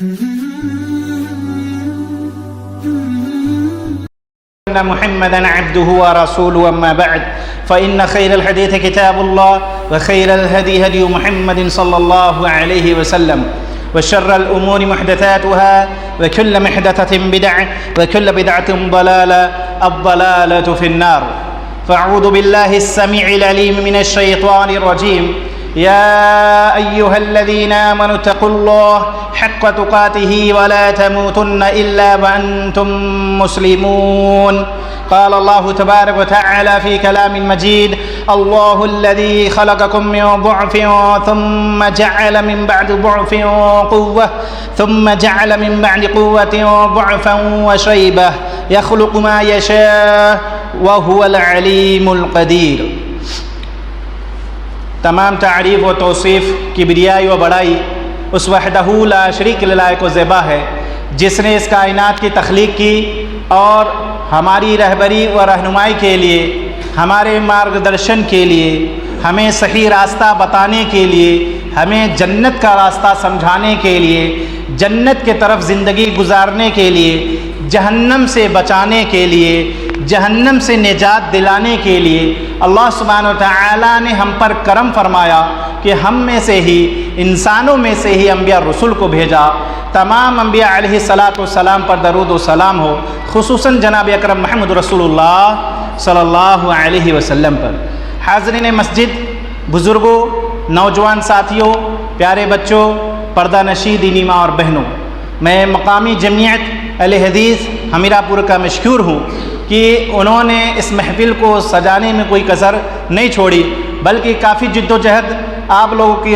أن محمدا عبده ورسوله أما بعد فإن خير الحديث كتاب الله وخير الهدي هدي محمد صلى الله عليه وسلم وشر الأمور محدثاتها وكل محدثة بدعة وكل بدعة ضلالة الضلالة في النار فأعوذ بالله السميع العليم من الشيطان الرجيم يا أيها الذين آمنوا اتقوا الله حق تقاته ولا تموتن إلا وأنتم مسلمون قال الله تبارك وتعالى في كلام مجيد الله الذي خلقكم من ضعف ثم جعل من بعد ضعف قوة ثم جعل من بعد قوة ضعفا وشيبة يخلق ما يشاء وهو العليم القدير۔ تمام تعریف و توصیف کبریائی و بڑائی اس وحدہ لا شریک للائق و زیبا ہے جس نے اس کائنات کی تخلیق کی اور ہماری رہبری و رہنمائی کے لیے، ہمارے مارگدرشن کے لیے، ہمیں صحیح راستہ بتانے کے لیے، ہمیں جنت کا راستہ سمجھانے کے لیے، جنت کے طرف زندگی گزارنے کے لیے، جہنم سے بچانے کے لیے، جہنم سے نجات دلانے کے لیے اللہ سبحانہ و تعالیٰ نے ہم پر کرم فرمایا کہ ہم میں سے ہی، انسانوں میں سے ہی انبیاء رسول کو بھیجا۔ تمام انبیاء علیہ السلام پر درود و سلام ہو، خصوصاً جناب اکرم محمد رسول اللہ صلی اللہ علیہ وسلم پر۔ حاضرین مسجد، بزرگوں، نوجوان ساتھیوں، پیارے بچوں، پردہ نشین دینی ماں اور بہنوں، میں مقامی جمعیت اہل حدیث ہمیرہ پور کا مشکور ہوں کہ انہوں نے اس محفل کو سجانے میں کوئی کسر نہیں چھوڑی، بلکہ کافی جد و جہد آپ لوگوں کی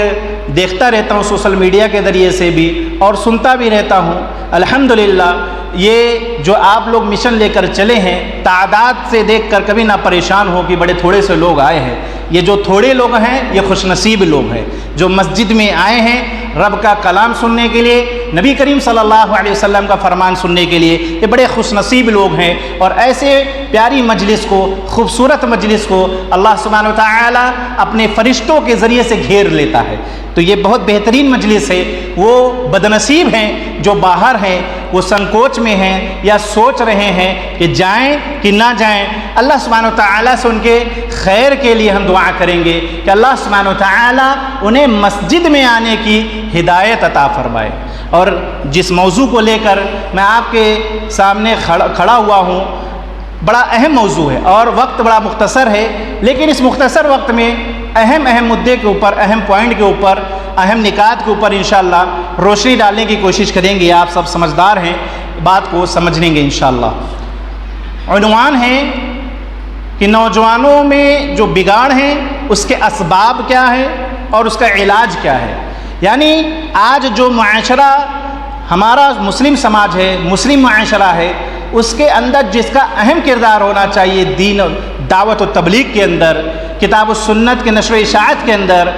دیکھتا رہتا ہوں سوشل میڈیا کے ذریعے سے بھی اور سنتا بھی رہتا ہوں۔ الحمدللہ یہ جو آپ لوگ مشن لے کر چلے ہیں، تعداد سے دیکھ کر کبھی نہ پریشان ہو کہ بڑے تھوڑے سے لوگ آئے ہیں۔ یہ جو تھوڑے لوگ ہیں یہ خوش نصیب لوگ ہیں جو مسجد میں آئے ہیں رب کا کلام سننے کے لیے، نبی کریم صلی اللہ علیہ وسلم کا فرمان سننے کے لیے۔ یہ بڑے خوش نصیب لوگ ہیں اور ایسے پیاری مجلس کو، خوبصورت مجلس کو اللہ سبحانہ و تعالی اپنے فرشتوں کے ذریعے سے گھیر لیتا ہے۔ تو یہ بہت بہترین مجلس ہے۔ وہ بدنصیب ہیں جو باہر ہیں، وہ سنکوچ میں ہیں یا سوچ رہے ہیں کہ جائیں کہ نہ جائیں۔ اللہ سبحانہ و تعالیٰ سے ان کے خیر کے لیے ہم دعا کریں گے کہ اللہ سبحانہ و تعالیٰ انہیں مسجد میں آنے کی ہدایت عطا فرمائے۔ اور جس موضوع کو لے کر میں آپ کے سامنے کھڑا ہوا ہوں، بڑا اہم موضوع ہے اور وقت بڑا مختصر ہے، لیکن اس مختصر وقت میں اہم مدعے کے اوپر، اہم پوائنٹ کے اوپر، اہم نکات کے اوپر انشاءاللہ روشنی ڈالنے کی کوشش کریں گے۔ آپ سب سمجھدار ہیں، بات کو سمجھ لیں گے انشاءاللہ۔ عنوان ہے کہ نوجوانوں میں جو بگاڑ ہیں اس کے اسباب کیا ہے اور اس کا علاج کیا ہے۔ یعنی آج جو معاشرہ ہمارا مسلم سماج ہے، مسلم معاشرہ ہے، اس کے اندر جس کا اہم کردار ہونا چاہیے دین دعوت و تبلیغ کے اندر، کتاب و سنت کے نشر و اشاعت کے اندر،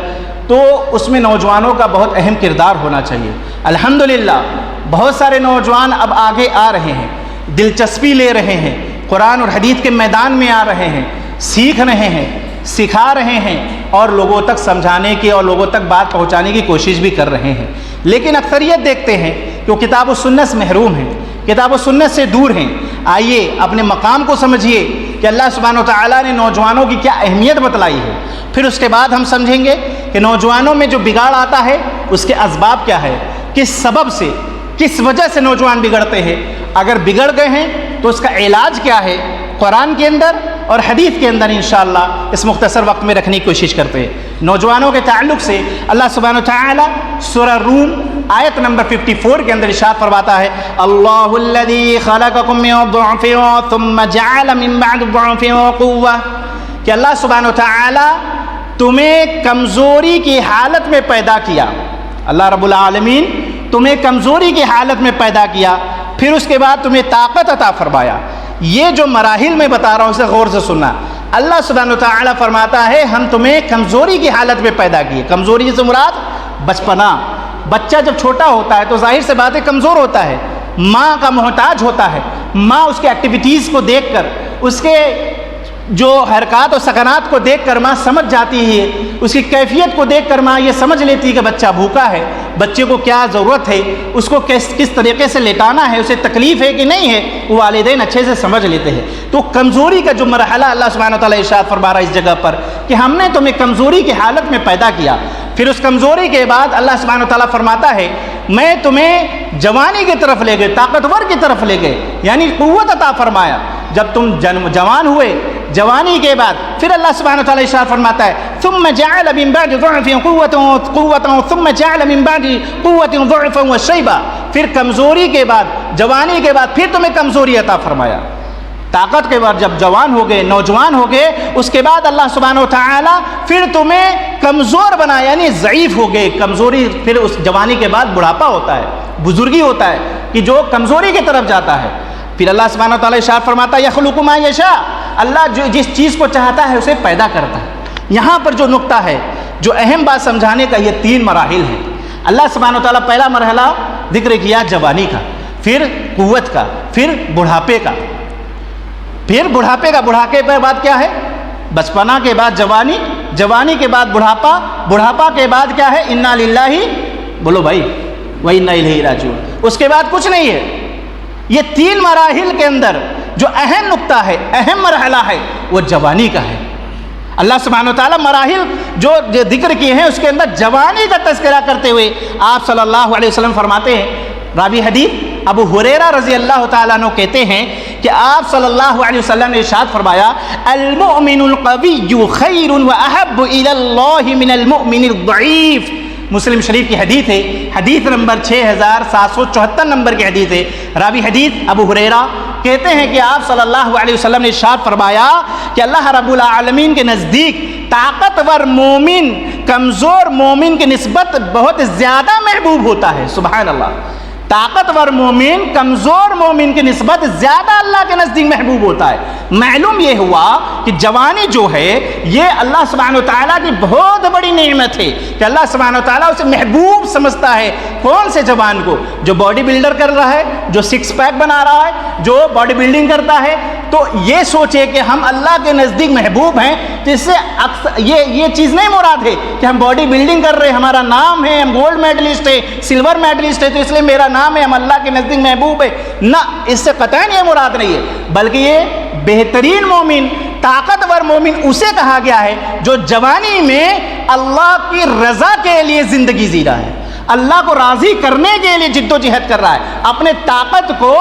تو اس میں نوجوانوں کا بہت اہم کردار ہونا چاہیے۔ الحمدللہ بہت سارے نوجوان اب آگے آ رہے ہیں، دلچسپی لے رہے ہیں، قرآن اور حدیث کے میدان میں آ رہے ہیں، سیکھ رہے ہیں، سکھا رہے ہیں اور لوگوں تک سمجھانے کی اور لوگوں تک بات پہنچانے کی کوشش بھی کر رہے ہیں۔ لیکن اکثریت دیکھتے ہیں کہ وہ کتاب و سنت سے محروم ہیں، کتاب و سنت سے دور ہیں۔ آئیے اپنے مقام کو سمجھیے کہ اللہ سبحانہ و تعالیٰ نے نوجوانوں کی کیا اہمیت بتلائی ہے، پھر اس کے بعد ہم سمجھیں گے کہ نوجوانوں میں جو بگاڑ آتا ہے اس کے اسباب کیا ہے، کس سبب سے، کس وجہ سے نوجوان بگڑتے ہیں، اگر بگڑ گئے ہیں تو اس کا علاج کیا ہے، قرآن کے اندر اور حدیث کے اندر انشاءاللہ اس مختصر وقت میں رکھنے کی کوشش کرتے ہیں۔ نوجوانوں کے تعلق سے اللہ سبحانہ و تعالی سورہ روم آیت نمبر 54 کے اندر ارشاد فرماتا ہے، اللہ الذی خلقکم من ضعف ثم جعل من بعد ضعف قوة، کہ اللہ سبحانہ و تعالی تمہیں کمزوری کی حالت میں پیدا کیا۔ اللہ رب العالمین تمہیں کمزوری کی حالت میں پیدا کیا، پھر اس کے بعد تمہیں طاقت عطا فرمایا۔ یہ جو مراحل میں بتا رہا ہوں اسے غور سے سننا۔ اللہ سبحانہ و تعالی فرماتا ہے ہم تمہیں کمزوری کی حالت میں پیدا کیے۔ کمزوری سے مراد بچپنا۔ بچہ جب چھوٹا ہوتا ہے تو ظاہر سے بات ہے کمزور ہوتا ہے، ماں کا محتاج ہوتا ہے۔ ماں اس کے ایکٹیویٹیز کو دیکھ کر، اس کے جو حرکات و سکنات کو دیکھ کر ماں سمجھ جاتی ہے، اس کی کیفیت کو دیکھ کر ماں یہ سمجھ لیتی ہے کہ بچہ بھوکا ہے، بچے کو کیا ضرورت ہے، اس کو کس طریقے سے لیٹانا ہے، اسے تکلیف ہے کہ نہیں ہے، وہ والدین اچھے سے سمجھ لیتے ہیں۔ تو کمزوری کا جو مرحلہ اللہ سبحانہ و تعالیٰ ارشاد فرما رہا ہے اس جگہ پر کہ ہم نے تمہیں کمزوری کی حالت میں پیدا کیا، پھر اس کمزوری کے بعد اللہ سبحانہ و تعالیٰ فرماتا ہے میں تمہیں جوانی کی طرف لے گئے، طاقتور کی طرف لے گئے، یعنی قوت عطا فرمایا۔ جب تم جوان ہوئے، جوانی کے بعد پھر اللہ سبحانہ وتعالی ارشاد فرماتا ہے ثم جعل من بعد ضعف قوة ثم جعل من بعد قوة ضعفا وشيبا، پھر کمزوری کے بعد، جوانی کے بعد پھر تمہیں کمزوری عطا فرمایا۔ طاقت کے بعد جب جوان ہو گئے، نوجوان ہو گئے، اس کے بعد اللہ سبحانہ وتعالی پھر تمہیں کمزور بنایا، یعنی ضعیف ہو گئے۔ کمزوری پھر اس جوانی کے بعد بڑھاپا ہوتا ہے، بزرگی ہوتا ہے کہ جو کمزوری کی طرف جاتا ہے۔ پھر اللہ سبحانہ وتعالی ارشاد فرماتا ہے یخلق ما یشاء، اللہ جس چیز کو چاہتا ہے اسے پیدا کرتا ہے۔ یہاں پر جو نقطہ ہے، جو اہم بات سمجھانے کا، یہ 3 مراحل ہیں۔ اللہ سبحانہ وتعالی پہلا مرحلہ ذکر کیا جوانی کا، پھر قوت کا، پھر بڑھاپے کا، پھر بڑھاپے کا۔ بڑھاپے کے بعد کیا ہے؟ بچپنا کے بعد جوانی، جوانی کے بعد بڑھاپا، بڑھاپا کے بعد کیا ہے؟ انا للہ، بولو بھائی، و انا الیہ راجعون۔ اس کے بعد کچھ نہیں ہے۔ یہ 3 مراحل کے اندر جو اہم نقطہ ہے، اہم مرحلہ ہے، وہ جوانی کا ہے۔ اللہ سبحانہ وتعالیٰ مراحل جو ذکر کیے ہیں اس کے اندر جوانی کا تذکرہ کرتے ہوئے آپ صلی اللہ علیہ وسلم فرماتے ہیں، راوی حدیث ابو ہریرہ رضی اللہ تعالیٰ عنہ کہتے ہیں کہ آپ صلی اللہ علیہ وسلم نے ارشاد فرمایا المؤمن القوی خیر واحب الی اللہ من المؤمن الضعیف۔ مسلم شریف کی حدیث ہے، حدیث نمبر 6774 نمبر کی حدیث ہے۔ راوی حدیث ابو ہریرہ کہتے ہیں کہ آپ صلی اللہ علیہ وسلم نے ارشاد فرمایا کہ اللہ رب العالمین کے نزدیک طاقتور مومن کمزور مومن کی نسبت بہت زیادہ محبوب ہوتا ہے۔ سبحان اللہ، طاقتور مومن کمزور مومن کی نسبت زیادہ اللہ کے نزدیک محبوب ہوتا ہے۔ معلوم یہ ہوا کہ جوانی جو ہے یہ اللہ سبحانہ وتعالیٰ کی بہت بڑی نعمت ہے کہ اللہ سبحانہ وتعالیٰ اسے محبوب سمجھتا ہے۔ کون سے جوان کو؟ جو باڈی بلڈر کر رہا ہے، جو 6 پیک بنا رہا ہے، جو باڈی بلڈنگ کرتا ہے، تو یہ سوچے کہ ہم اللہ کے نزدیک محبوب ہیں، تو اس سے یہ چیز نہیں مراد ہے کہ ہم باڈی بلڈنگ کر رہے ہیں، ہمارا نام ہے، ہم گولڈ میڈلسٹ ہے، سلور میڈلسٹ ہے، تو اس لیے میرا نام ہے، ہم اللہ کے نزدیک محبوب ہے۔ نہ، اس سے قطعاً یہ مراد نہیں ہے، بلکہ یہ بہترین مومن، طاقتور مومن اسے کہا گیا ہے جو جوانی میں اللہ کی رضا کے لیے زندگی جی رہا ہے، اللہ کو راضی کرنے کے لیے جد و جہد کر رہا ہے، اپنے طاقت کو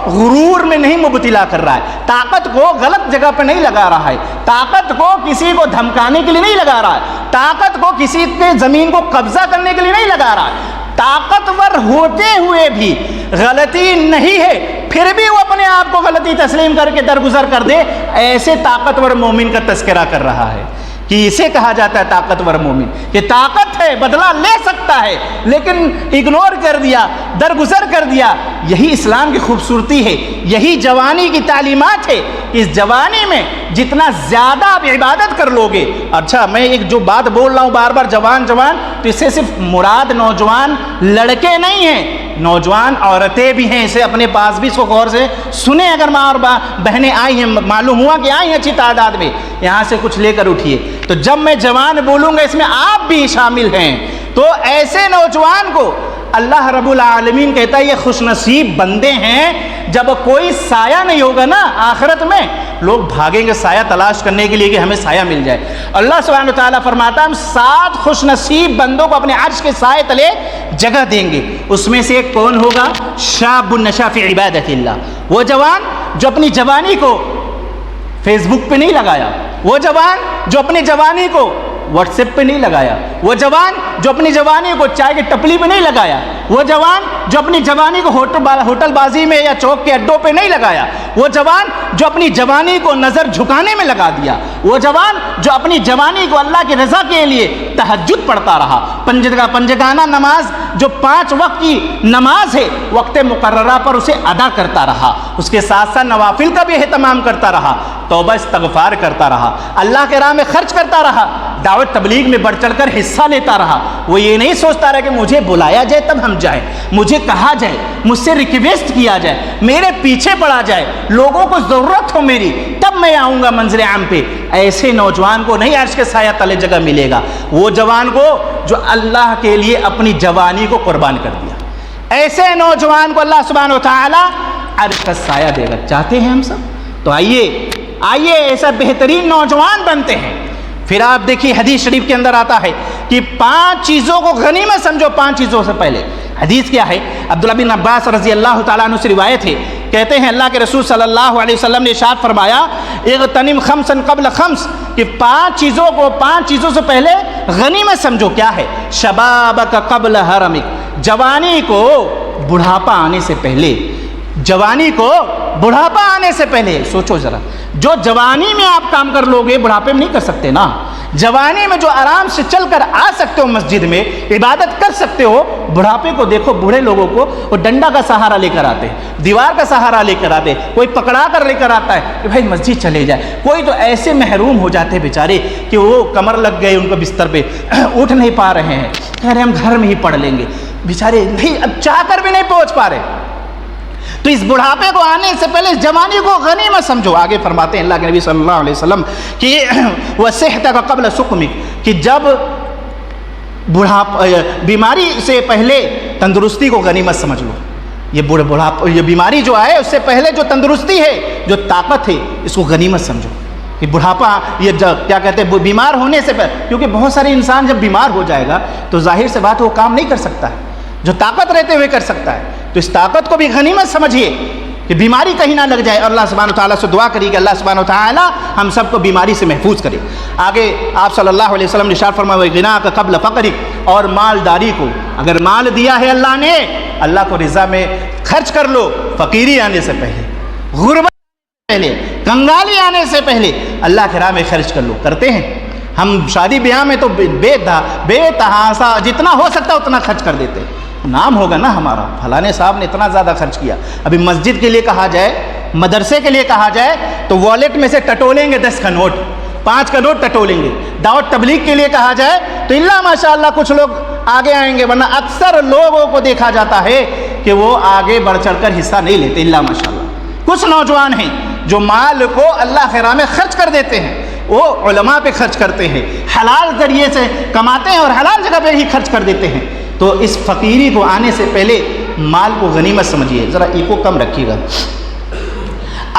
غرور میں نہیں مبتلا کر رہا ہے، طاقت کو غلط جگہ پہ نہیں لگا رہا ہے، طاقت کو کسی کو دھمکانے کے لیے نہیں لگا رہا ہے، طاقت کو کسی کے زمین کو قبضہ کرنے کے لیے نہیں لگا رہا ہے۔ طاقتور ہوتے ہوئے بھی غلطی نہیں ہے، پھر بھی وہ اپنے آپ کو غلطی تسلیم کر کے درگزر کر دے، ایسے طاقتور مومن کا تذکرہ کر رہا ہے کہ اسے کہا جاتا ہے طاقتور مومن، کہ طاقت ہے، بدلہ لے سکتا ہے، لیکن اگنور کر دیا، درگزر کر دیا۔ یہی اسلام کی خوبصورتی ہے، یہی جوانی کی تعلیمات ہے۔ اس جوانی میں جتنا زیادہ آپ عبادت کر لو گے، اچھا میں ایک جو بات بول رہا ہوں بار بار جوان جوان، تو اس سے صرف مراد نوجوان لڑکے نہیں ہیں، نوجوان عورتیں بھی ہیں، اسے اپنے پاس بھی اس کو غور سے سنیں۔ اگر ماں اور بہنیں آئی ہیں، معلوم ہوا کہ آئی ہیں اچھی تعداد میں، یہاں سے کچھ لے کر اٹھیے۔ تو جب میں جوان بولوں گا اس میں آپ بھی شامل ہیں، تو ایسے نوجوان کو اللہ رب العالمین کہتا ہے یہ خوش نصیب بندے ہیں جب کوئی سایہ نہیں ہوگا نا آخرت میں، لوگ بھاگیں گے سایہ تلاش کرنے کے لیے کہ ہمیں سایہ مل جائے۔ اللہ سبحانہ وتعالیٰ فرماتا ہے ہم 7 خوش نصیب بندوں کو اپنے عرش کے سائے تلے جگہ دیں گے۔ اس میں سے ایک کون ہوگا؟ شاب نشا فی عبادت اللہ، وہ جوان جو اپنی جوانی کو فیس بک پہ نہیں لگایا، وہ جوان جو اپنی جوانی کو واٹس ایپ پہ نہیں لگایا، وہ جوان جو اپنی جوانی کو چائے کی ٹپلی پہ نہیں لگایا، وہ جوان جو اپنی جوانی کو ہوٹل بازی میں یا چوک کے اڈوں پہ نہیں لگایا، وہ جوان جو اپنی جوانی کو نظر جھکانے میں لگا دیا، وہ جوان جو اپنی جوانی کو اللہ کی رضا کے لیے تہجد پڑھتا رہا، پنجگانہ نماز جو 5 وقت کی نماز ہے وقت مقررہ پر اسے ادا کرتا رہا، اس کے ساتھ ساتھ نوافل کا بھی اہتمام کرتا رہا، توبہ استغفار کرتا رہا، اللہ کے راہ میں خرچ کرتا رہا، دعوت تبلیغ میں بڑھ چڑھ کر حصہ لیتا رہا۔ وہ یہ نہیں سوچتا رہا کہ مجھے بلایا جائے تب ہم جائیں، مجھے کہا جائے، مجھ سے ریکویسٹ کیا جائے، میرے پیچھے پڑا جائے، لوگوں کو ضرورت ہو میری تب میں آؤں گا منزل عام پہ. ایسے نوجوان کو نہیں عرش کے سایہ تلے جگہ ملے گا، وہ جوان کو جو اللہ کے لیے اپنی جوانی کو قربان کر دیا. ایسے نوجوان کو اللہ سبحانہ و تعالی عرش کا سایہ دے گا. چاہتے ہیں ہم سب؟ تو آئیے ایسا بہترین نوجوان بنتے ہیں. پھر آپ دیکھیے حدیث شریف کے اندر آتا ہے کہ 5 چیزوں کو غنیمت سمجھو. 5 چیزوں سے پہلے حدیث کیا ہے؟ عبداللہ بن عباس رضی اللہ تعالیٰ عنہ سے روایت ہے، کہتے ہیں اللہ کے رسول صلی اللہ علیہ وسلم نے ارشاد فرمایا اغتنم خمسا قبل خمس، کہ 5 چیزوں سے پہلے غنیمت سمجھو. کیا ہے؟ شبابک قبل حرمک، جوانی کو بڑھاپا آنے سے پہلے. جوانی کو بڑھاپا آنے سے پہلے سوچو ذرا، جو جوانی میں آپ کام کر لو گے بڑھاپے میں نہیں کر سکتے نا. جوانی میں جو آرام سے چل کر آ سکتے ہو، مسجد میں عبادت کر سکتے ہو، بڑھاپے کو دیکھو. بوڑھے لوگوں کو وہ ڈنڈا کا سہارا لے کر آتے ہیں، دیوار کا سہارا لے کر آتے ہیں، کوئی پکڑا کر لے کر آتا ہے کہ بھائی مسجد چلے جائے. کوئی تو ایسے محروم ہو جاتے ہیں بیچارے کہ وہ کمر لگ گئے ان کو بستر پہ، اٹھ نہیں پا رہے ہیں، کہہ رہے ہم گھر میں ہی پڑھ لیں گے. بیچارے نہیں، اب چاہ کر بھی نہیں پہنچ پا رہے. تو اس بڑھاپے کو آنے سے پہلے اس جوانی کو غنیمت سمجھو. آگے فرماتے ہیں اللہ کے نبی صلی اللہ علیہ وسلم کہ وَصِحْتَكَ قَبْلَ سُقْمِكَ، کہ جب بیماری سے پہلے تندرستی کو غنیمت سمجھ لو. یہ بیماری جو آئے اس سے پہلے جو تندرستی ہے، جو طاقت ہے، اس کو غنیمت سمجھو. کہ بڑھاپا یہ کیا کہتے ہیں، بیمار ہونے سے پہلے، کیونکہ بہت سارے انسان جب بیمار ہو جائے گا تو ظاہر سے بات وہ کام نہیں کر سکتا ہے جو طاقت رہتے ہوئے کر سکتا ہے. تو اس طاقت کو بھی غنیمت سمجھیے کہ بیماری کہیں نہ لگ جائے. اور اللہ سبحانہ و تعالیٰ سے دعا کریے کہ اللہ سبحانہ و تعالیٰ ہم سب کو بیماری سے محفوظ کرے. آگے آپ صلی اللہ علیہ وسلم نے ارشاد فرمایا غناک قبل فقرک، اور مالداری کو، اگر مال دیا ہے اللہ نے، اللہ کو رضا میں خرچ کر لو. فقیری آنے سے پہلے، غربت سے پہلے، کنگالی آنے سے پہلے اللہ کے راہ میں خرچ کر لو. کرتے ہیں ہم شادی بیاہ میں تو بے تحاشا جتنا ہو سکتا اتنا خرچ کر دیتے. نام ہوگا نا ہمارا، فلانے صاحب نے اتنا زیادہ خرچ کیا. ابھی مسجد کے لیے کہا جائے، مدرسے کے لیے کہا جائے تو والیٹ میں سے ٹٹولیں گے 10 کا نوٹ، 5 کا نوٹ ٹٹولیں گے. دعوت تبلیغ کے لیے کہا جائے تو اللہ ماشاءاللہ کچھ لوگ آگے آئیں گے، ورنہ اکثر لوگوں کو دیکھا جاتا ہے کہ وہ آگے بڑھ چڑھ کر حصہ نہیں لیتے. اللہ ماشاءاللہ کچھ نوجوان ہیں جو مال کو اللہ کے راہ میں خرچ کر دیتے ہیں، وہ علماء پہ خرچ کرتے ہیں، حلال ذریعے سے کماتے ہیں اور حلال جگہ پہ ہی خرچ کر دیتے ہیں. تو اس فقیری کو آنے سے پہلے مال کو غنیمت سمجھیے. ذرا ایکو کم رکھیے گا.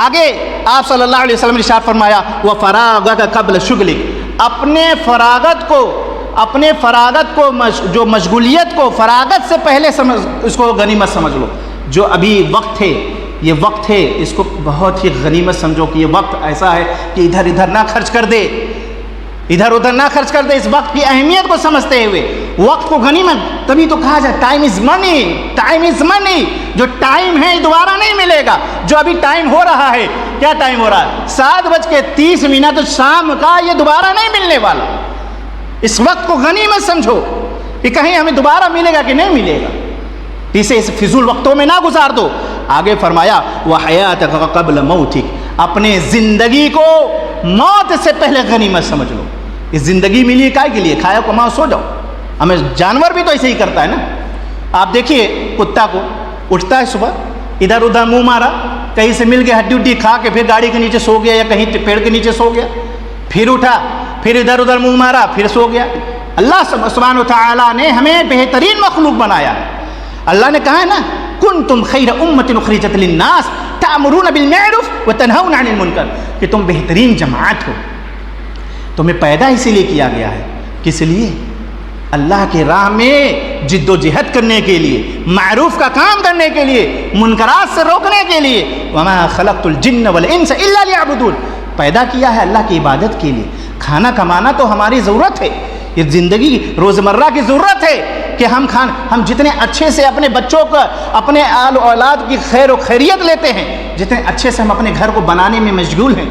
آگے آپ صلی اللہ علیہ وسلم نے ارشاد فرمایا وَفَرَاغَكَ قَبْلَ شُغْلِكَ، اپنے فراغت کو جو مشغولیت کو فراغت سے پہلے اس کو غنیمت سمجھ لو. جو ابھی وقت ہے، یہ وقت ہے، اس کو بہت ہی غنیمت سمجھو کہ یہ وقت ایسا ہے کہ ادھر ادھر نہ خرچ کر دے، ادھر ادھر نہ خرچ کر دے. اس وقت کی اہمیت کو سمجھتے ہوئے وقت کو غنیمت. تبھی تو کہا جائے time is money, time is منی. جو ٹائم ہے دوبارہ نہیں ملے گا. جو ابھی ٹائم ہو رہا ہے، کیا ٹائم ہو رہا ہے؟ 7:30 شام کا، یہ دوبارہ نہیں ملنے والا. اس وقت کو غنیمت سمجھو کہ کہیں ہمیں دوبارہ ملے گا کہ نہیں ملے گا. اسے اس فضول وقتوں میں نہ گزار دو. آگے فرمایا وَحَيَاتَكَ قَبْلَ مَوْتِكَ، اپنے زندگی کو موت سے پہلے غنیمت سمجھ لو. اس زندگی ملی کائے کے لیے؟ کھاؤ کماؤ سو جاؤ. ہمیں جانور بھی تو ایسے ہی کرتا ہے نا. آپ دیکھیے کتا کو، اٹھتا ہے صبح، ادھر ادھر منہ مارا، کہیں سے مل گیا، ہڈی اڈی کھا کے پھر گاڑی کے نیچے سو گیا یا کہیں پیڑ کے نیچے سو گیا، پھر اٹھا، پھر ادھر ادھر منہ مارا، پھر سو گیا. اللہ سبحانہ و تعالیٰ نے ہمیں بہترین مخلوق بنایا ہے. اللہ نے کہا ہے نا کنتم خیر امۃ اخرجت للناس تأمرون بالمعروف وتنہون عن المنکر، کہ تم بہترین جماعت ہو. تمہیں پیدا اسی لیے کیا گیا ہے. کس لیے؟ اللہ کے راہ میں جد و جہد کرنے کے لیے، معروف کا کام کرنے کے لیے، منکرات سے روکنے کے لیے. وما خلقت الجن والانس الا ليعبدون، پیدا کیا ہے اللہ کی عبادت کے لیے. کھانا کمانا تو ہماری ضرورت ہے، یہ زندگی روزمرہ کی ضرورت ہے کہ ہم جتنے اچھے سے اپنے بچوں کو، اپنے آل اولاد کی خیر و خیریت لیتے ہیں، جتنے اچھے سے ہم اپنے گھر کو بنانے میں مشغول ہیں.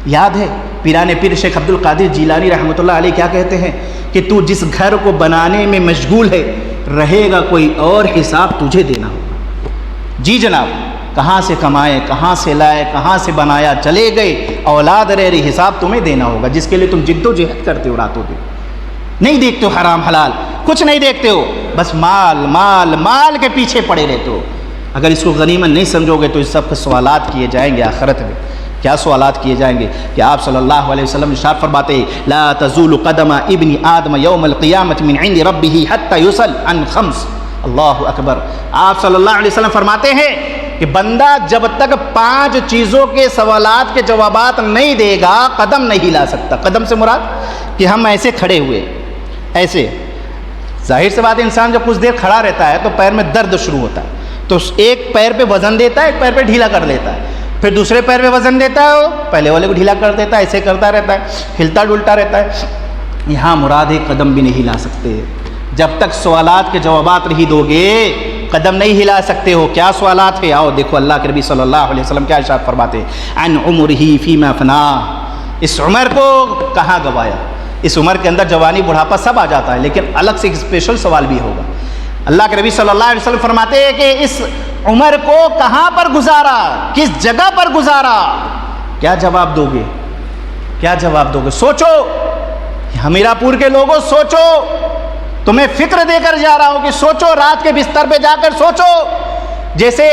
یاد ہے پیران پیر شیخ عبد القادر جیلانی رحمۃ اللہ علیہ کیا کہتے ہیں کہ تو جس گھر کو بنانے میں مشغول ہے، رہے گا کوئی اور، حساب تجھے دینا ہوگا. جی جناب، کہاں سے کمائے، کہاں سے لائے، کہاں سے بنایا، چلے گئے، اولاد رہ رہی، حساب تمہیں دینا ہوگا، جس کے لیے تم جد و جہد کرتے ہو راتوں دن. نہیں دیکھتے ہو حرام حلال، کچھ نہیں دیکھتے ہو، بس مال مال مال کے پیچھے پڑے رہتے ہو. اگر اس کو غنیمت نہیں سمجھو گے تو اس سب کے سوالات کیے جائیں گے آخرت میں کیا سوالات کیے جائیں گے کہ آپ صلی اللہ علیہ وسلم ارشاد فرماتے ہیں لا تزول قدم ابن آدم یوم القیامت من عند ربہ حتی یسأل عن خمس. اللہ اکبر. آپ صلی اللہ علیہ وسلم فرماتے ہیں کہ بندہ جب تک 5 چیزوں کے سوالات کے جوابات نہیں دے گا قدم نہیں ہلا سکتا. قدم سے مراد کہ ہم ایسے کھڑے ہوئے ایسے، ظاہر سی بات انسان جب کچھ دیر کھڑا رہتا ہے تو پیر میں درد شروع ہوتا ہے، تو ایک پیر پہ وزن دیتا ہے، ایک پیر پہ ڈھیلا کر لیتا ہے، پھر دوسرے پیر پہ وزن دیتا ہے، وہ پہلے والے کو ڈھیلا کر دیتا ہے، ایسے کرتا رہتا ہے، ہلتا ڈلتا رہتا ہے. یہاں مراد ہے قدم بھی نہیں ہلا سکتے. جب تک سوالات کے جوابات نہیں دو گے قدم نہیں ہلا سکتے ہو. کیا سوالات ہے؟ آؤ دیکھو اللہ کے نبی صلی اللہ علیہ وسلم کیا ارشاد فرماتے ہیں عن عمرہ فیما فنا. اس عمر کو کہاں گوایا؟ اس عمر کے اندر جوانی بڑھاپا سب آ جاتا ہے، لیکن الگ سے ایک اسپیشل سوال بھی ہوگا. اللہ کے نبی صلی اللہ علیہ وسلم فرماتے ہیں کہ اس عمر کو کہاں پر گزارا، کس جگہ پر گزارا؟ کیا جواب دو گے؟ کیا جواب دو گے؟ سوچو ہمیرا پور کے لوگوں، سوچو. تمہیں فکر دے کر جا رہا ہوں کہ سوچو، رات کے بستر پہ جا کر سوچو. جیسے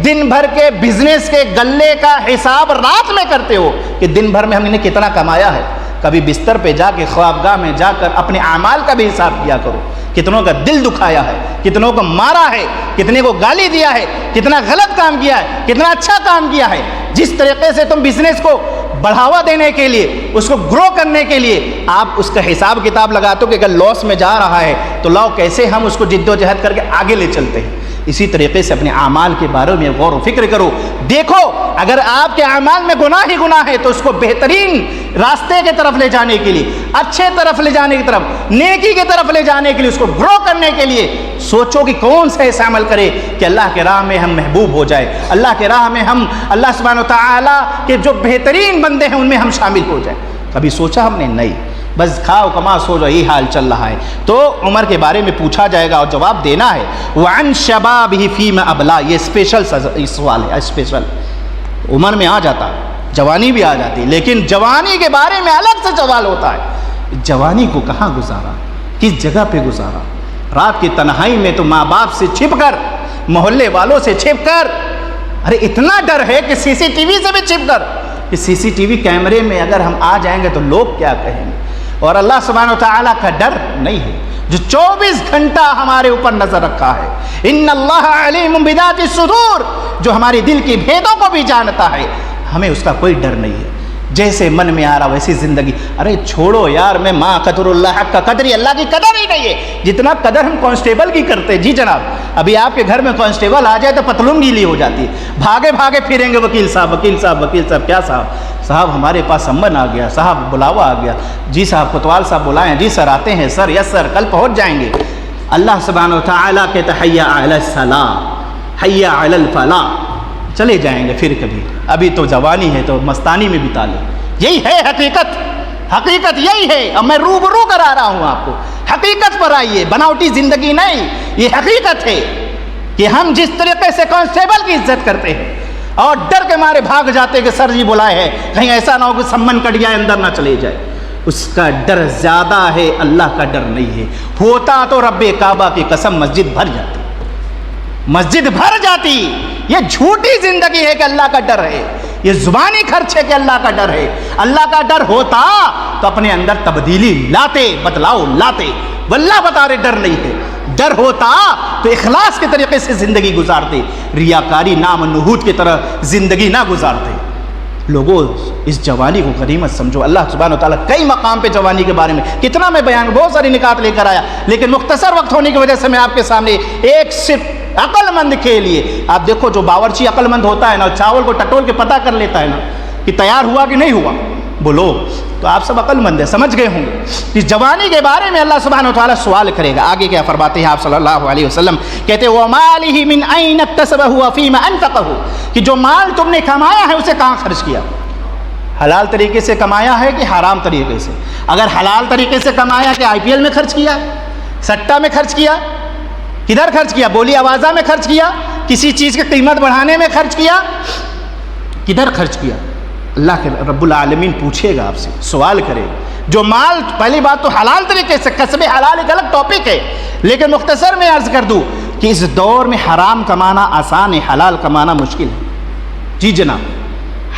دن بھر کے بزنس کے غلے کا حساب رات میں کرتے ہو کہ دن بھر میں ہم نے کتنا کمایا ہے، کبھی بستر پہ جا کے خوابگاہ میں جا کر اپنے اعمال کا بھی حساب کیا کرو. کتنوں کا دل دکھایا ہے، کتنوں کو مارا ہے، کتنے کو گالی دیا ہے، کتنا غلط کام کیا ہے، کتنا اچھا کام کیا ہے. جس طریقے سے تم بزنس کو بڑھاوا دینے کے لیے، اس کو گرو کرنے کے لیے آپ اس کا حساب کتاب لگاتے ہو کہ اگر لاس میں جا رہا ہے تو لاؤ کیسے ہم اس کو جد و جہد کر کے آگے لے چلتے ہیں. اسی طریقے سے اپنے اعمال کے بارے میں غور و فکر کرو. دیکھو اگر آپ کے اعمال میں گناہ ہی گناہ ہے تو اس کو بہترین راستے کی طرف لے جانے کے لیے، اچھے طرف لے جانے کی طرف، نیکی کی طرف لے جانے کے لیے، اس کو گرو کرنے کے لیے سوچو کہ کون سا ایسا عمل کرے کہ اللہ کے راہ میں ہم محبوب ہو جائے، اللہ کے راہ میں ہم اللہ سبحانہ و تعالیٰ کے جو بہترین بندے ہیں ان میں ہم شامل ہو جائیں. کبھی سوچا ہم نے؟ نہیں. بس کھاؤ کما سو جاؤ، یہی حال چل رہا ہے. تو عمر کے بارے میں پوچھا جائے گا اور جواب دینا ہے. وعن شبابہ فیما ابلا. یہ اسپیشل سوال ہے، اسپیشل. عمر میں آ جاتا، جوانی بھی آ جاتی، لیکن جوانی کے بارے میں الگ سے سوال ہوتا ہے. جوانی کو کہاں گزارا، کس جگہ پہ گزارا؟ رات کی تنہائی میں تو ماں باپ سے چھپ کر، محلے والوں سے چھپ کر، ارے اتنا ڈر ہے کہ سی سی ٹی وی سے بھی چھپ کر کہ سی سی ٹی وی کیمرے میں اگر ہم آ جائیں گے تو لوگ کیا کہیں گے. اور اللہ سبحانہ و تعالیٰ کا ڈر نہیں ہے جو 24 گھنٹہ ہمارے اوپر نظر رکھا ہے. ان اللہ علیم بذات الصدور، جو ہمارے دل کی بھیدوں کو بھی جانتا ہے. ہمیں اس کا کوئی ڈر نہیں ہے. جیسے من میں آ رہا ویسی زندگی. ارے چھوڑو یار، میں ماں قدر اللہ حق کا قدری، اللہ کی قدر ہی نہیں ہے جتنا قدر ہم کانسٹیبل کی کرتے. جی جناب، ابھی آپ کے گھر میں کانسٹیبل آ جائے تو پتلون گیلی ہو جاتی ہے، بھاگے بھاگے پھریں گے وکیل صاحب وکیل صاحب وکیل صاحب. کیا صاحب ہمارے پاس سمن آ گیا، صاحب بلاوا آ گیا، جی صاحب کوتوال صاحب بلائیں، جی سر آتے ہیں، سر یس سر کل پہنچ جائیں گے. اللہ سبحانہ و تعالیٰ کہتا ہے حیا علی الصلاۃ حیا علی الفلاح. چلے جائیں گے پھر کبھی، ابھی تو جوانی ہے تو مستانی میں بتا لیں. یہی ہے حقیقت، حقیقت یہی ہے. اب میں روبرو کرا رہا ہوں آپ کو. حقیقت پر آئیے، بناوٹی زندگی نہیں. یہ حقیقت ہے کہ ہم جس طریقے سے کانسٹیبل کی عزت کرتے ہیں اور ڈر کے مارے بھاگ جاتے کہ سر جی بلائے ہیں، کہیں ایسا نہ ہو کہ سمن کٹ جائے اندر نہ چلے جائے، اس کا ڈر زیادہ ہے، اللہ کا ڈر نہیں ہے. ہوتا تو رب کعبہ کی قسم مسجد بھر جاتی، مسجد بھر جاتی. یہ جھوٹی زندگی ہے کہ اللہ کا ڈر ہے، یہ زبانی خرچ ہے کہ اللہ کا ڈر ہے. اللہ کا ڈر ہوتا تو اپنے اندر تبدیلی لاتے، بدلاؤ لاتے. واللہ بتا رہے ڈر نہیں ہے. ڈر ہوتا تو اخلاص کے طریقے سے زندگی گزارتے، ریاکاری نام نحوت کی طرح زندگی نہ گزارتے. لوگوں اس جوانی کو غنیمت سمجھو. اللہ سبحانہ و تعالیٰ کئی مقام پہ جوانی کے بارے میں کتنا میں بیان، بہت ساری نکات لے کر آیا، لیکن مختصر وقت ہونے کی وجہ سے میں آپ کے سامنے ایک صرف عقل مند کے لیے. آپ دیکھو جو باورچی عقل مند ہوتا ہے نا، چاول کو ٹٹول کے پتہ کر لیتا ہے نا کہ تیار ہوا کہ نہیں ہوا، بولو تو آپ سب عقل مند ہیں، سمجھ گئے ہوں گے. اس جوانی کے بارے میں اللہ سبحانہ و تعالیٰ سوال کرے گا. آگے کیا فرماتے ہیں آپ صلی اللہ علیہ وسلم؟ کہتے ہیں وَمَالِهِ مِنْ أَيْنَ اكْتَسَبَهُ وَفِيمَ أَنْفَقَهُ، کہ جو مال تم نے کمایا ہے اسے کہاں خرچ کیا؟ حلال طریقے سے کمایا ہے کہ حرام طریقے سے؟ اگر حلال طریقے سے کمایا کہ آئی پی ایل میں خرچ کیا، سٹا میں خرچ کیا، کدھر خرچ کیا؟ بولی آوازہ میں خرچ کیا، کسی چیز کی قیمت بڑھانے میں خرچ کیا، کدھر خرچ کیا؟ اللہ کے رب العالمین پوچھے گا آپ سے، سوال کرے. جو مال، پہلی بات تو حلال طریقے سے، کسب حلال ایک الگ ٹاپک ہے، لیکن مختصر میں عرض کر دوں کہ اس دور میں حرام کمانا آسان ہے، حلال کمانا مشکل ہے. جی جناب،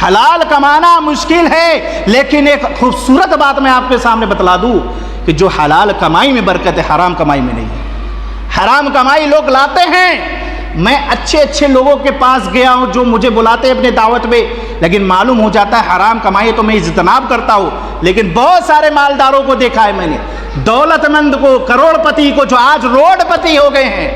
حلال کمانا مشکل ہے، لیکن ایک خوبصورت بات میں آپ کے سامنے بتلا دوں کہ جو حلال کمائی میں برکت ہے حرام کمائی میں نہیں ہے۔ حرام کمائی لوگ لاتے ہیں، میں اچھے اچھے لوگوں کے پاس گیا ہوں جو مجھے بلاتے ہیں اپنے دعوت میں، لیکن معلوم ہو جاتا ہے حرام کمائی تو میں اجتناب کرتا ہوں، لیکن بہت سارے مالداروں کو دیکھا ہے میں نے، دولت مند کو، کروڑ پتی کو، جو آج روڈ پتی ہو گئے ہیں۔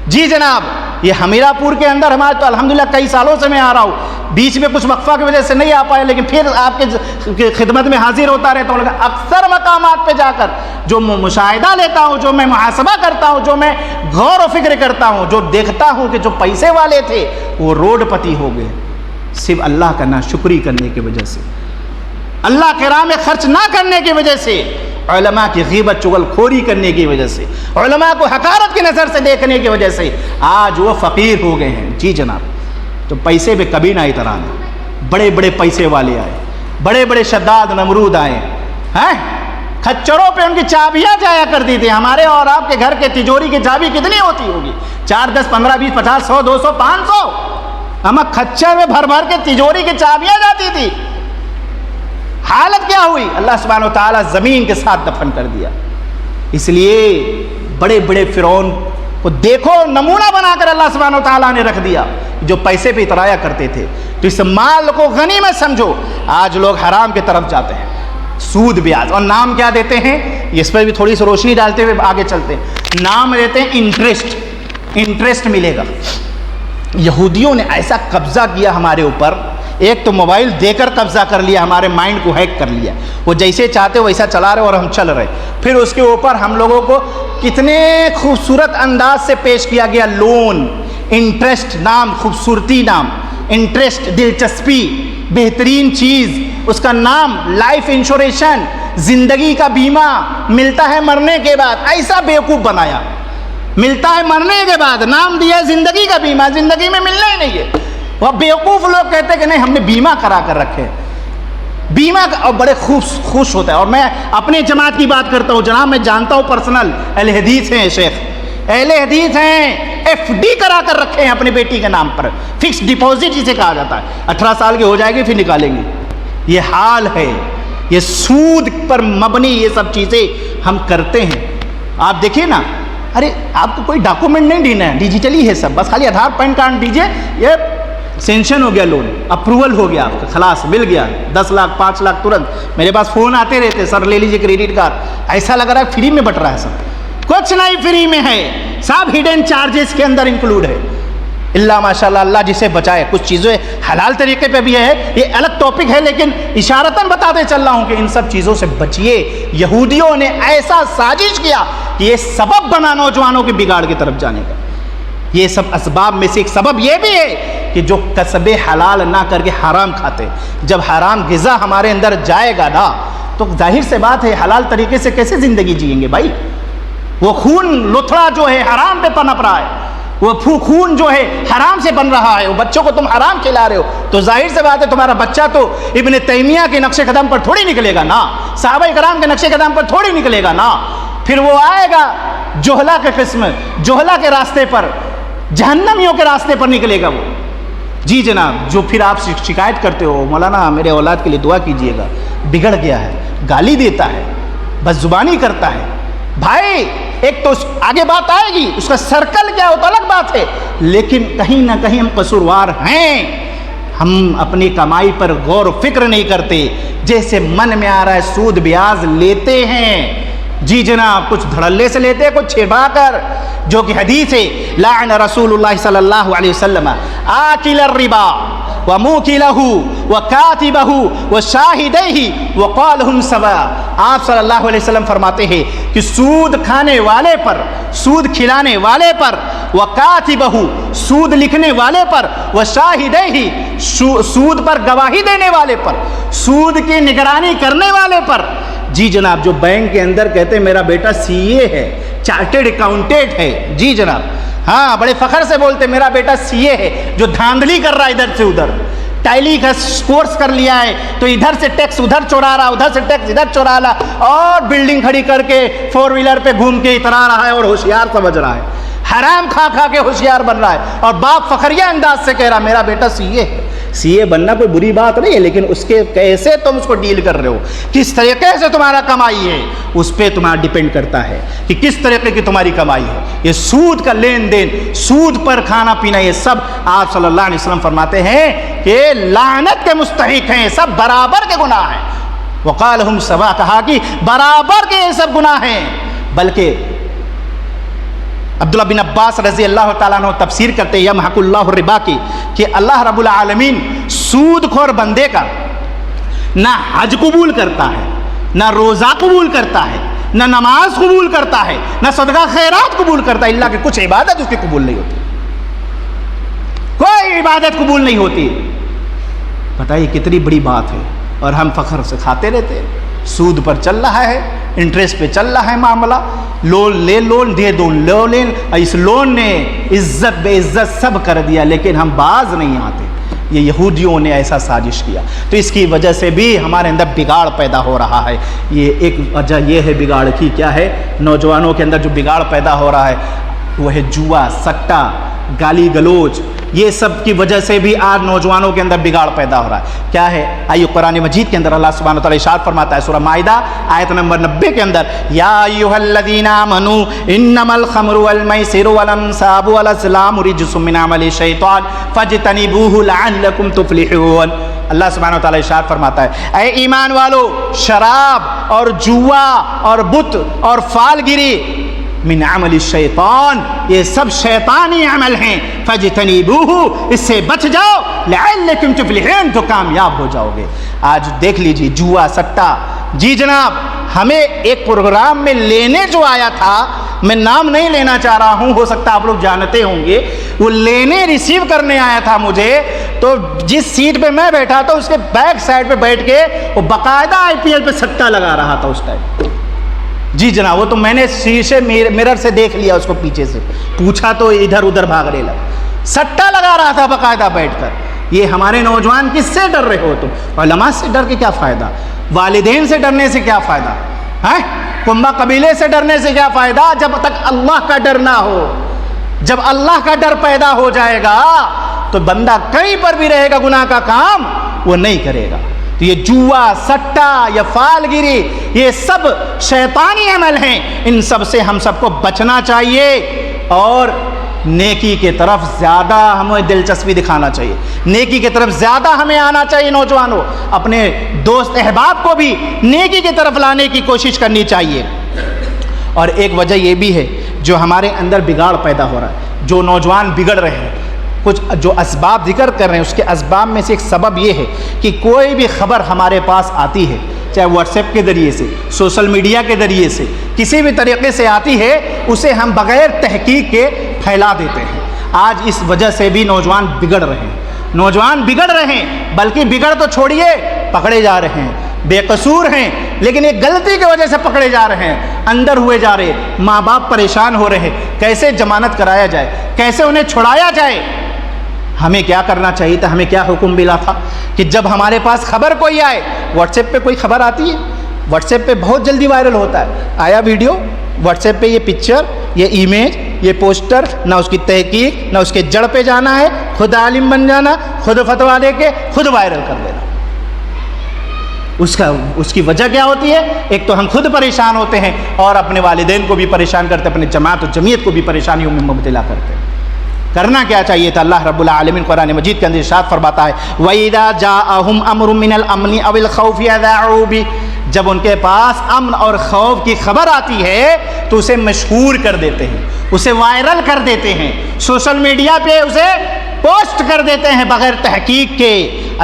جی جناب، یہ ہمیرا پور کے اندر ہمارے تو الحمدللہ کئی سالوں سے میں آ رہا ہوں، بیچ میں کچھ وقفہ کی وجہ سے نہیں آ پایا، لیکن پھر آپ کے خدمت میں حاضر ہوتا رہتا ہوں۔ اکثر مقامات پہ جا کر جو مشاہدہ لیتا ہوں، جو میں محاسبہ کرتا ہوں، جو میں غور و فکر کرتا ہوں، جو دیکھتا ہوں کہ جو پیسے والے تھے وہ روڈ پتی ہو گئے، صرف اللہ کا ناشکری کرنے کی وجہ سے، اللہ کے راہ میں خرچ نہ کرنے کی وجہ سے، علماء کی غیبت چغل خوری کرنے کی وجہ سے، علماء کو حقارت کی نظر سے دیکھنے کی وجہ سے آج وہ فقیر ہو گئے ہیں۔ جی جناب، تو پیسے پہ کبھی نہ اترانا، بڑے بڑے پیسے والے آئے، بڑے بڑے شداد نمرود آئے ہیں، کھچروں پہ ان کی چابیاں جایا کرتی تھی۔ ہمارے اور آپ کے گھر کے تجوری کی چابی کتنی ہوتی ہوگی؟ 4 10 15 20 50 100 200 500، ہم کھچر میں بھر بھر کے تجوری کی چابیاں جاتی تھی۔ حالت کیا ہوئی؟ اللہ سبحانہ و تعالیٰ زمین کے ساتھ دفن کر دیا۔ اس لیے بڑے بڑے فرعون کو دیکھو نمونہ بنا کر اللہ سبحانہ و تعالیٰ نے رکھ دیا، جو پیسے پہ اترایا کرتے تھے۔ تو اس مال کو غنیمت سمجھو۔ آج لوگ حرام کی طرف جاتے ہیں، سود بیاج، اور نام کیا دیتے ہیں؟ اس پر بھی تھوڑی سی روشنی ڈالتے ہوئے آگے چلتے ہیں۔ نام دیتے ہیں انٹرسٹ ملے گا۔ یہودیوں نے ایسا قبضہ کیا ہمارے اوپر، ایک تو موبائل دے کر قبضہ کر لیا، ہمارے مائنڈ کو ہیک کر لیا، وہ جیسے چاہتے ویسا چلا رہے اور ہم چل رہے۔ پھر اس کے اوپر ہم لوگوں کو کتنے خوبصورت انداز سے پیش کیا گیا، لون، انٹرسٹ، نام خوبصورتی، نام انٹرسٹ، دلچسپی، بہترین چیز، اس کا نام لائف انشورنس، زندگی کا بیمہ ملتا ہے مرنے کے بعد، ایسا بیوقوف بنایا، ملتا ہے مرنے کے بعد، نام دیا زندگی کا بیمہ، زندگی میں ملنا ہی نہیں ہے۔ وہ بیوقوف لوگ کہتے ہیں کہ نہیں ہم نے بیمہ کرا کر رکھے، بیمہ، اور بڑے خوش ہوتا ہے۔ اور میں اپنے جماعت کی بات کرتا ہوں جناب، میں جانتا ہوں پرسنل، اہل حدیث ہیں شیخ، اہل حدیث ہیں، ایف ڈی کرا کر رکھے ہیں اپنی بیٹی کے نام پر، فکس ڈپوزٹ جسے کہا جاتا ہے، 18 سال کی ہو جائے گی پھر نکالیں گے۔ یہ حال ہے، یہ سود پر مبنی یہ سب چیزیں ہم کرتے ہیں۔ آپ دیکھیے نا، ارے آپ کو کوئی ڈاکومنٹ نہیں دینا ہے، ڈیجیٹلی ہے سب، بس خالی آدھار پین کارڈ دیجیے، یہ سینکشن ہو گیا، لون اپروول ہو گیا، آپ کا خلاص مل گیا، 10 لاکھ 5 لاکھ ترنت۔ میرے پاس فون آتے رہتے، سر لے لیجیے کریڈٹ کارڈ، ایسا لگ رہا ہے فری میں بٹ رہا ہے سب، کچھ نہیں فری میں ہے، سب ہڈن چارجز کے اندر انکلوڈ ہے۔ اللہ ماشاءاللہ، اللہ جسے بچائے، کچھ چیزیں حلال طریقے پہ بھی ہے، یہ الگ ٹاپک ہے، لیکن اشارتاً بتاتے چل رہا ہوں کہ ان سب چیزوں سے بچیے۔ یہودیوں نے ایسا سازش کیا کہ یہ سبب بنا نوجوانوں کے بگاڑ کی طرف جانے کا۔ یہ سب اسباب میں سے ایک سبب یہ بھی ہے کہ جو کسب حلال نہ کر کے حرام کھاتے، جب حرام غذا ہمارے اندر جائے گا نا تو ظاہر سے بات ہے حلال طریقے سے کیسے زندگی جئیں گے بھائی؟ وہ خون لتھڑا جو ہے حرام پہ پنپ رہا ہے، وہ خون جو ہے حرام سے بن رہا ہے، وہ بچوں کو تم حرام کھلا رہے ہو، تو ظاہر سے بات ہے تمہارا بچہ تو ابن تیمیہ کے نقش قدم پر تھوڑی نکلے گا نا، صحابہ کرام کے نقش قدم پر تھوڑی نکلے گا نا۔ پھر وہ آئے گا جوہلا کے قسم، جوہلا کے راستے پر، جہنمیوں کے راستے پر نکلے گا وہ۔ جی جناب، جو پھر آپ شکایت کرتے ہو مولانا میرے اولاد کے لیے دعا کیجئے گا، بگڑ گیا ہے، گالی دیتا ہے، بس زبانی کرتا ہے، بھائی ایک تو آگے بات آئے گی، اس کا سرکل کیا ہوتا الگ بات ہے، لیکن کہیں نہ کہیں ہم قصوروار ہیں، ہم اپنی کمائی پر غور و فکر نہیں کرتے، جیسے من میں آ رہا ہے سود بیاج لیتے ہیں۔ جی جناب، کچھ دھڑلے سے لیتے ہیں، کچھ چھپا کر، جو کہ حدیث ہے، لعن رسول اللہ صلی اللہ علیہ وسلم آکل الربا وموکلہ وکاتبہ وشاہدیہ وقالہم سواء۔ آپ صلی اللہ علیہ وسلم فرماتے ہیں کہ سود کھانے والے پر، سود کھلانے والے پر، وکاتبہ سود لکھنے والے پر، وشاہدیہ سود پر گواہی دینے والے پر، سود کی نگرانی کرنے والے پر۔ جی جناب، جو بینک کے اندر کہتے ہیں میرا بیٹا سی اے ہے، چارٹرڈ اکاؤنٹنٹ ہے، جی جناب، ہاں بڑے فخر سے بولتے میرا بیٹا سی اے ہے، جو دھاندلی کر رہا ہے ادھر سے ادھر، ٹیلی کا کورس کر لیا ہے تو ادھر سے ٹیکس ادھر چورا رہا، ادھر سے ٹیکس ادھر چورا رہا، اور بلڈنگ کھڑی کر کے 4 ویلر پہ گھوم کے اترا رہا ہے اور ہوشیار سمجھ رہا ہے، حرام کھا کھا کے ہوشیار بن رہا ہے، اور باپ فخریہ انداز سے کہہ رہا میرا بیٹا سی اے ہے۔ سی اے بننا کوئی بری بات نہیں ہے، لیکن اس کے کیسے تم اس کو ڈیل کر رہے ہو، کس طریقے سے تمہارا کمائی ہے، اس پہ تمہارا ڈیپینڈ کرتا ہے کہ کس طریقے کی تمہاری کمائی ہے۔ یہ سود کا لین دین، سود پر کھانا پینا، یہ سب آپ صلی اللہ علیہ وسلم فرماتے ہیں کہ لعنت کے مستحق ہیں، سب برابر کے گناہ ہیں۔ وقال ہم سوا، کہا کہ برابر کے یہ سب گناہ ہیں۔ بلکہ عبداللہ بن عباس رضی اللہ تعالیٰ عنہ تفسیر کرتے ہیں یمحق اللہ الربا کی، کہ اللہ رب العالمین سود خور بندے کا نہ حج قبول کرتا ہے، نہ روزہ قبول کرتا ہے، نہ نماز قبول کرتا ہے، نہ صدقہ خیرات قبول کرتا ہے، اللہ کہ کچھ عبادت اس کی قبول نہیں ہوتی، کوئی عبادت قبول نہیں ہوتی۔ بتائیے کتنی بڑی بات ہے، اور ہم فخر سے کھاتے رہتے ہیں۔ سود پر چل رہا ہے، انٹرسٹ پہ چل رہا ہے معاملہ، لون لے لون دے دو لون، اس لون نے عزت بے عزت سب کر دیا، لیکن ہم باز نہیں آتے۔ یہ یہودیوں نے ایسا سازش کیا، تو اس کی وجہ سے بھی ہمارے اندر بگاڑ پیدا ہو رہا ہے۔ یہ ایک وجہ یہ ہے بگاڑ کی، کیا ہے؟ نوجوانوں کے اندر جو بگاڑ پیدا ہو رہا ہے وہ ہے جوا، سٹا، گالی گلوچ، یہ سب کی وجہ سے بھی آج نوجوانوں کے اندر بگاڑ پیدا ہو رہا ہے۔ کیا ہے؟ آئیے قرآن مجید کے اندر اللہ سبحانہ وتعالی ارشاد فرماتا ہے سورہ مائدہ آیت نمبر 90 کے اندر، یا ایھا الذین آمنوا انما الخمر والمیسر والانصاب والازلام رجس من عمل الشیطان فاجتنبوہ لعلکم تفلحون۔ اللہ سبحانہ وتعالی ارشاد فرماتا ہے اے ایمان والو، شراب اور جوا اور بت اور فال گیری من عمل الشیطان، یہ سب شیطانی عمل ہیں، فاجتنبوہ، اس سے بچ جاؤ، لعلکم تفلحون، تو کامیاب ہو جاؤ گے۔ آج دیکھ لیجیے جوا، سٹا، جی جناب، ہمیں ایک پروگرام میں لینے جو آیا تھا، میں نام نہیں لینا چاہ رہا ہوں، ہو سکتا آپ لوگ جانتے ہوں گے، وہ لینے ریسیو کرنے آیا تھا مجھے، تو جس سیٹ پہ میں بیٹھا تھا اس کے بیک سائڈ پہ بیٹھ کے وہ باقاعدہ آئی پی ایل پہ سٹا لگا رہا تھا اس ٹائم۔ جی جناب، وہ تو میں نے شیشے مرر سے دیکھ لیا اس کو، پیچھے سے پوچھا تو ادھر ادھر بھاگنے لگا، سٹا لگا رہا تھا باقاعدہ بیٹھ کر۔ یہ ہمارے نوجوان کس سے ڈر رہے ہو تم؟ علماء سے ڈر کے کیا فائدہ؟ والدین سے ڈرنے سے کیا فائدہ ہے؟ کنبہ قبیلے سے ڈرنے سے کیا فائدہ جب تک اللہ کا ڈر نہ ہو؟ جب اللہ کا ڈر پیدا ہو جائے گا تو بندہ کہیں پر بھی رہے گا، گناہ کا کام وہ نہیں کرے گا۔ تو یہ جوا، سٹا یا فال گیری، یہ سب شیطانی عمل ہیں، ان سب سے ہم سب کو بچنا چاہیے، اور نیکی کے طرف زیادہ ہمیں دلچسپی دکھانا چاہیے، نیکی کی طرف زیادہ ہمیں آنا چاہیے۔ نوجوانوں، اپنے دوست احباب کو بھی نیکی کی طرف لانے کی کوشش کرنی چاہیے۔ اور ایک وجہ یہ بھی ہے جو ہمارے اندر بگاڑ پیدا ہو رہا ہے، جو نوجوان بگڑ رہے ہیں، کچھ جو اسباب ذکر کر رہے ہیں، اس کے اسباب میں سے ایک سبب یہ ہے کہ کوئی بھی خبر ہمارے پاس آتی ہے، چاہے واٹس ایپ کے ذریعے سے، سوشل میڈیا کے ذریعے سے، کسی بھی طریقے سے آتی ہے، اسے ہم بغیر تحقیق کے پھیلا دیتے ہیں۔ آج اس وجہ سے بھی نوجوان بگڑ رہے ہیں، نوجوان بگڑ رہے ہیں، بلکہ بگڑ تو چھوڑیے، پکڑے جا رہے ہیں، بے قصور ہیں، لیکن ایک غلطی کی وجہ سے پکڑے جا رہے ہیں، اندر ہوئے جا رہے ہیں، ماں باپ پریشان ہو رہے ہیں، کیسے ضمانت کرایا جائے، کیسے انہیں چھڑایا جائے۔ ہمیں کیا کرنا چاہیے تھا؟ ہمیں کیا حکم ملا تھا کہ جب ہمارے پاس خبر کوئی آئے، واٹس ایپ پہ کوئی خبر آتی ہے، واٹس ایپ پہ بہت جلدی وائرل ہوتا ہے، آیا ویڈیو، واٹس ایپ پہ یہ پکچر، یہ ایمیج، یہ پوسٹر، نہ اس کی تحقیق، نہ اس کے جڑ پہ جانا ہے، خود عالم بن جانا، خود فتویٰ دے کے خود وائرل کر دینا۔ اس کی وجہ کیا ہوتی ہے؟ ایک تو ہم خود پریشان ہوتے ہیں، اور اپنے والدین کو بھی پریشان کرتے ہیں، اپنے جماعت و جمعیت کو بھی پریشانیوں میں مبتلا کرتے ہیں۔ کرنا کیا چاہیے تھا؟ اللہ رب العالمین قرآن مجید کے اندر ارشاد فرماتا ہے وَإِذَا جَاءَهُمْ أَمْرٌ مِّنَ الْأَمْنِ أَوِ الْخَوْفِ أَذَاعُوا بِهِ، جب ان کے پاس امن اور خوف کی خبر آتی ہے تو اسے مشہور کر دیتے ہیں، اسے وائرل کر دیتے ہیں، سوشل میڈیا پہ اسے پوسٹ کر دیتے ہیں بغیر تحقیق کے۔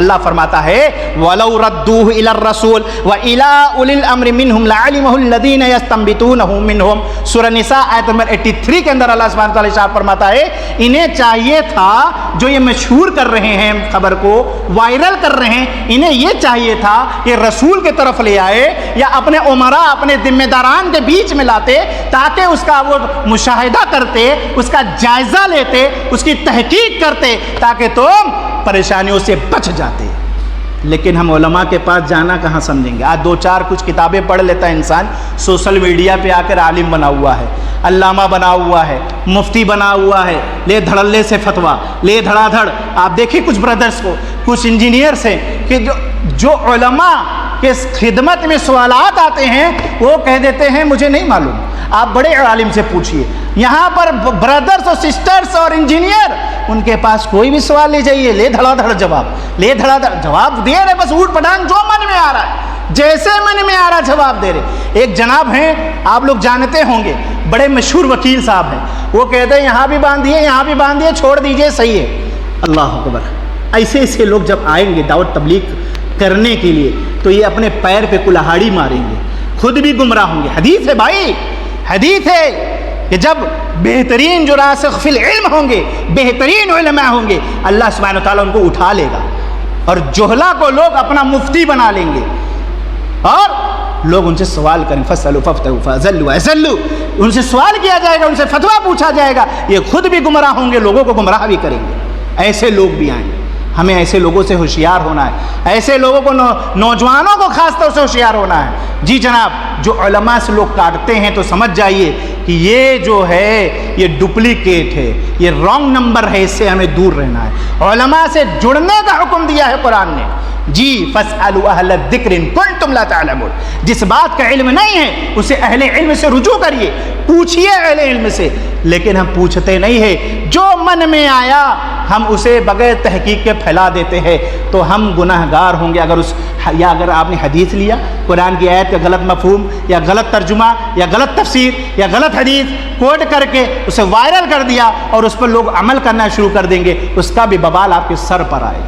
اللہ فرماتا ہے وَلَوْ رَدُّوهُ إِلَى الرَّسُولِ وَإِلَىٰ أُولِي الْأَمْرِ مِنْهُمْ لَعَلِمَهُ الَّذِينَ يَسْتَنبِطُونَهُ مِنْهُمْ۔ سورہ نساء آیت نمبر 83 کے اندر اللہ سبحانہ وتعالی ارشاد فرماتا ہے انہیں چاہیے تھا، جو یہ مشہور کر رہے ہیں خبر کو، وائرل کر رہے ہیں، انہیں یہ چاہیے تھا کہ رسول کے طرف لے آئے یا اپنے عمراء، اپنے ذمہ داران کے بیچ میں لاتے، تاکہ اس کا وہ مشاہدہ کرتے، اس کا جائزہ لیتے، اس کی تحقیق کرتے، تاکہ تم پریشانیوں سے بچ جاتے۔ لیکن ہم علماء کے پاس جانا کہاں سمجھیں گے؟ آج دو چار کچھ کتابیں پڑھ لیتا ہے انسان، سوشل میڈیا پہ آ کر عالم بنا ہوا ہے، علامہ بنا ہوا ہے، مفتی بنا ہوا ہے، لے دھڑلے سے فتویٰ، لے دھڑا دھڑ۔ آپ دیکھیں کچھ برادرز کو، کچھ انجینئرس ہیں کہ جو علماء کے خدمت میں سوالات آتے ہیں وہ کہہ دیتے ہیں مجھے نہیں معلوم، آپ بڑے عالم سے پوچھیے۔ یہاں پر برادرز اور سسٹرز اور انجینئر، ان کے پاس کوئی بھی سوال لے جائیے، لے دھڑا دھڑ جواب دے رہے، بس اوٹ پٹانگ جو من میں آ رہا ہے، جیسے من میں آ رہا جواب دے رہے۔ ایک جناب ہیں، آپ لوگ جانتے ہوں گے، بڑے مشہور وکیل صاحب ہیں، وہ کہتے ہیں یہاں بھی باندھیے، یہاں بھی باندھیے، چھوڑ دیجئے، صحیح ہے۔ اللہ اکبر! ایسے لوگ جب آئیں گے دعوت تبلیغ کرنے کے لیے تو یہ اپنے پیر پہ کلہاڑی ماریں گے، خود بھی گمراہ ہوں گے۔ حدیث ہے بھائی، حدیث ہے کہ جب بہترین جو راسخ فی العلم ہوں گے، بہترین علماء ہوں گے، اللہ سبحانہ وتعالیٰ ان کو اٹھا لے گا، اور جہلا کو لوگ اپنا مفتی بنا لیں گے، اور لوگ ان سے سوال کریں، فَاسْأَلُوا فَافْتَرُوا فَأَذَلُّوا وَأَذَلُّوا، ان سے سوال کیا جائے گا، ان سے فتویٰ پوچھا جائے گا، یہ خود بھی گمراہ ہوں گے، لوگوں کو گمراہ بھی کریں گے۔ ایسے لوگ بھی آئیں، ہمیں ایسے لوگوں سے ہوشیار ہونا ہے، ایسے لوگوں کو نوجوانوں کو خاص طور سے ہوشیار ہونا ہے۔ جی جناب، جو علماء سے لوگ کاٹتے ہیں تو سمجھ جائیے کہ یہ جو ہے یہ ڈپلیکیٹ ہے، یہ رانگ نمبر ہے، اس سے ہمیں دور رہنا ہے۔ علماء سے جڑنے کا حکم دیا ہے قرآن نے۔ جی فَاسْأَلُوا أَهْلَ الذِّكْرِ إِن كُنتُمْ لَا تَعْلَمُونَ، جس بات کا علم نہیں ہے اسے اہل علم سے رجوع کریے، پوچھئے اہل علم سے، لیکن ہم پوچھتے نہیں ہیں، جو من میں آیا ہم اسے بغیر تحقیق کے پھیلا دیتے ہیں، تو ہم گناہ گار ہوں گے۔ اگر آپ نے حدیث لیا، قرآن کی آیت کا غلط مفہوم یا غلط ترجمہ یا غلط تفسیر یا غلط حدیث کوٹ کر کے اسے وائرل کر دیا اور اس پر لوگ عمل کرنا شروع کر دیں گے، اس کا بھی ببال آپ کے سر پر آئے۔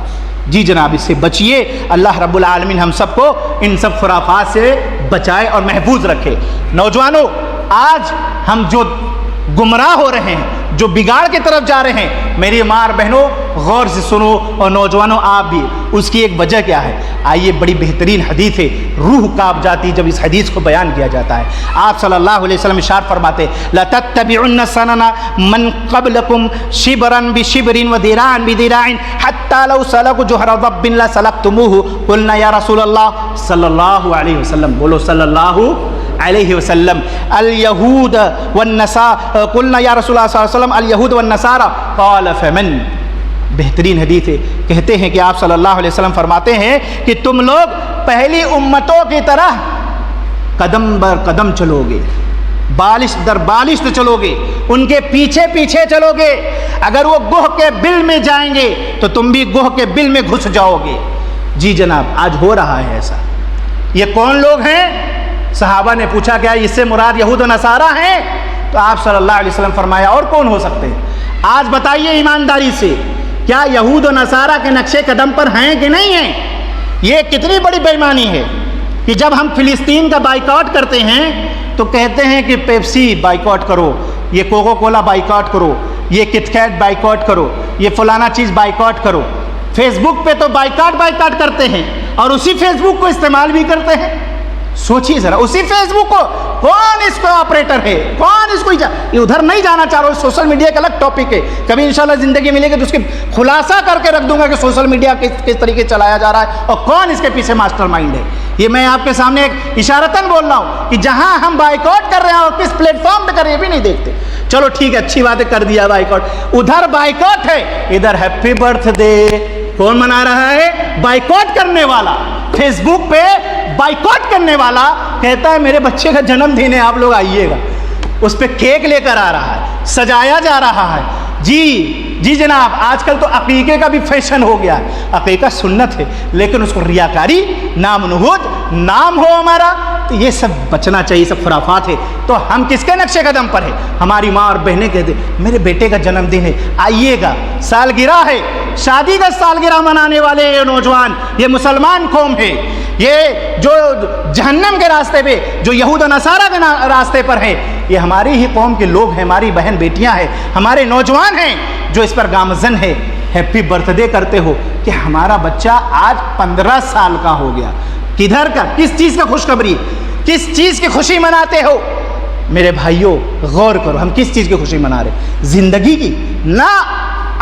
جی جناب، اس سے بچیے، اللہ رب العالمین ہم سب کو ان سب خرافات سے بچائے اور محفوظ رکھے۔ نوجوانوں، آج ہم جو گمراہ ہو رہے ہیں، جو بگاڑ کی طرف جا رہے ہیں، میری ماں اور بہنوں غور سے سنو، اور نوجوانوں آپ بھی، اس کی ایک وجہ کیا ہے؟ آئیے، بڑی بہترین حدیث ہے، روح کانپ جاتی جب اس حدیث کو بیان کیا جاتا ہے۔ آپ صلی اللہ علیہ وسلم ارشاد فرماتے لَتَتَّبِعُنَّ سَنَنَ مَنْ قَبْلَكُمْ شِبْرًا بِشِبْرٍ وَذِرَاعًا بِذِرَاعٍ حَتَّى لَوْ سَلَكُوا جُحْرَ ضَبٍّ لَسَلَكْتُمُوهُ قُلْنَا يَا رَسُولَ اللَّهِ صلی اللہ علیہ وسلم، بولو صلی اللہ علیہ وسلم، اليہود والنصارى، قلنا یا رسول اللہ صلی اللہ علیہ وسلم اليہود والنصارى قال فمن۔ بہترین حدیث ہے، کہتے ہیں کہ آپ صلی اللہ علیہ وسلم فرماتے ہیں کہ تم لوگ پہلی امتوں کی طرح قدم بر قدم چلو گے، بالشت در بالشت چلو گے، ان کے پیچھے پیچھے چلو گے۔ اگر وہ گوہ کے بل میں جائیں گے تو تم بھی گوہ کے بل میں گھس جاؤ گے۔ جی جناب، آج ہو رہا ہے ایسا۔ یہ کون لوگ ہیں؟ صحابہ نے پوچھا کیا اس سے مراد یہود و نصارہ ہیں؟ تو آپ صلی اللہ علیہ وسلم فرمایا اور کون ہو سکتے ہیں؟ آج بتائیے ایمانداری سے، کیا یہود و نصارہ کے نقشے قدم پر ہیں کہ نہیں ہیں؟ یہ کتنی بڑی بے ایمانی ہے کہ جب ہم فلسطین کا بائیکاٹ کرتے ہیں تو کہتے ہیں کہ پیپسی بائیکاٹ کرو، یہ کوکو کولا بائیکاٹ کرو، یہ کٹ کیٹ بائیکاٹ کرو، یہ فلانا چیز بائیکاٹ کرو۔ فیس بک پہ تو بائیکاٹ کرتے ہیں اور اسی فیس بک کو استعمال بھی کرتے ہیں۔ سوچیے ذرا، اسی فیس بک کو کون اس کا آپریٹر ہے، کون اس کو یہ ادھر نہیں جانا چاہ رہا ہوں، سوشل میڈیا کا الگ ٹاپک ہے، کبھی انشاءاللہ زندگی ملے گی تو اس کی خلاصہ کر کے رکھ دوں گا کہ سوشل میڈیا کس طریقے چلایا جا رہا ہے اور کون اس کے پیچھے ماسٹر مائنڈ ہے۔ یہ میں آپ کے سامنے ایک اشارتاً بول رہا ہوں کہ جہاں ہم بائیکاٹ کر رہے ہیں اور کس پلیٹ فارم پہ کر رہے ہیں یہ بھی نہیں دیکھتے۔ چلو ٹھیک ہے، اچھی بات ہے، کر دیا بائیکاٹ، ادھر بائیکاٹ ہے، ادھر ہیپی برتھ ڈے کون منا رہا ہے؟ بائیکاٹ کرنے والا۔ فیس بک پہ بائیکاٹ کرنے والا کہتا ہے میرے بچے کا جنم دن ہے، آپ لوگ آئیے گا، اس پہ کیک لے کر آ رہا ہے، سجایا جا رہا ہے۔ جی جناب، آج کل تو عقیقے کا بھی فیشن ہو گیا ہے، عقیقہ سنت ہے لیکن اس کو ریاکاری، نام نہود نام ہو ہمارا، تو یہ سب بچنا چاہیے، سب خرافات ہے۔ تو ہم کس کے نقشے قدم پر ہیں؟ ہماری ماں اور بہنیں کہتے میرے بیٹے کا جنم دن ہے، آئیے گا، سالگرہ ہے، شادی کا سالگرہ منانے والے یہ نوجوان، یہ مسلمان قوم ہے، یہ جو جہنم کے راستے پہ، جو یہود و نصارہ کے راستے پر ہے، یہ ہماری ہی قوم کے لوگ ہیں، ہماری بہن بیٹیاں ہیں، ہمارے نوجوان ہیں جو اس پر گامزن ہے۔ ہیپی برتھ ڈے کرتے ہو کہ ہمارا بچہ آج 15 سال کا ہو گیا، کدھر کا، کس چیز کا خوشخبری، کس چیز کی خوشی مناتے ہو؟ میرے بھائیوں غور کرو، ہم کس چیز کی خوشی منا رہے؟ زندگی کی نہ،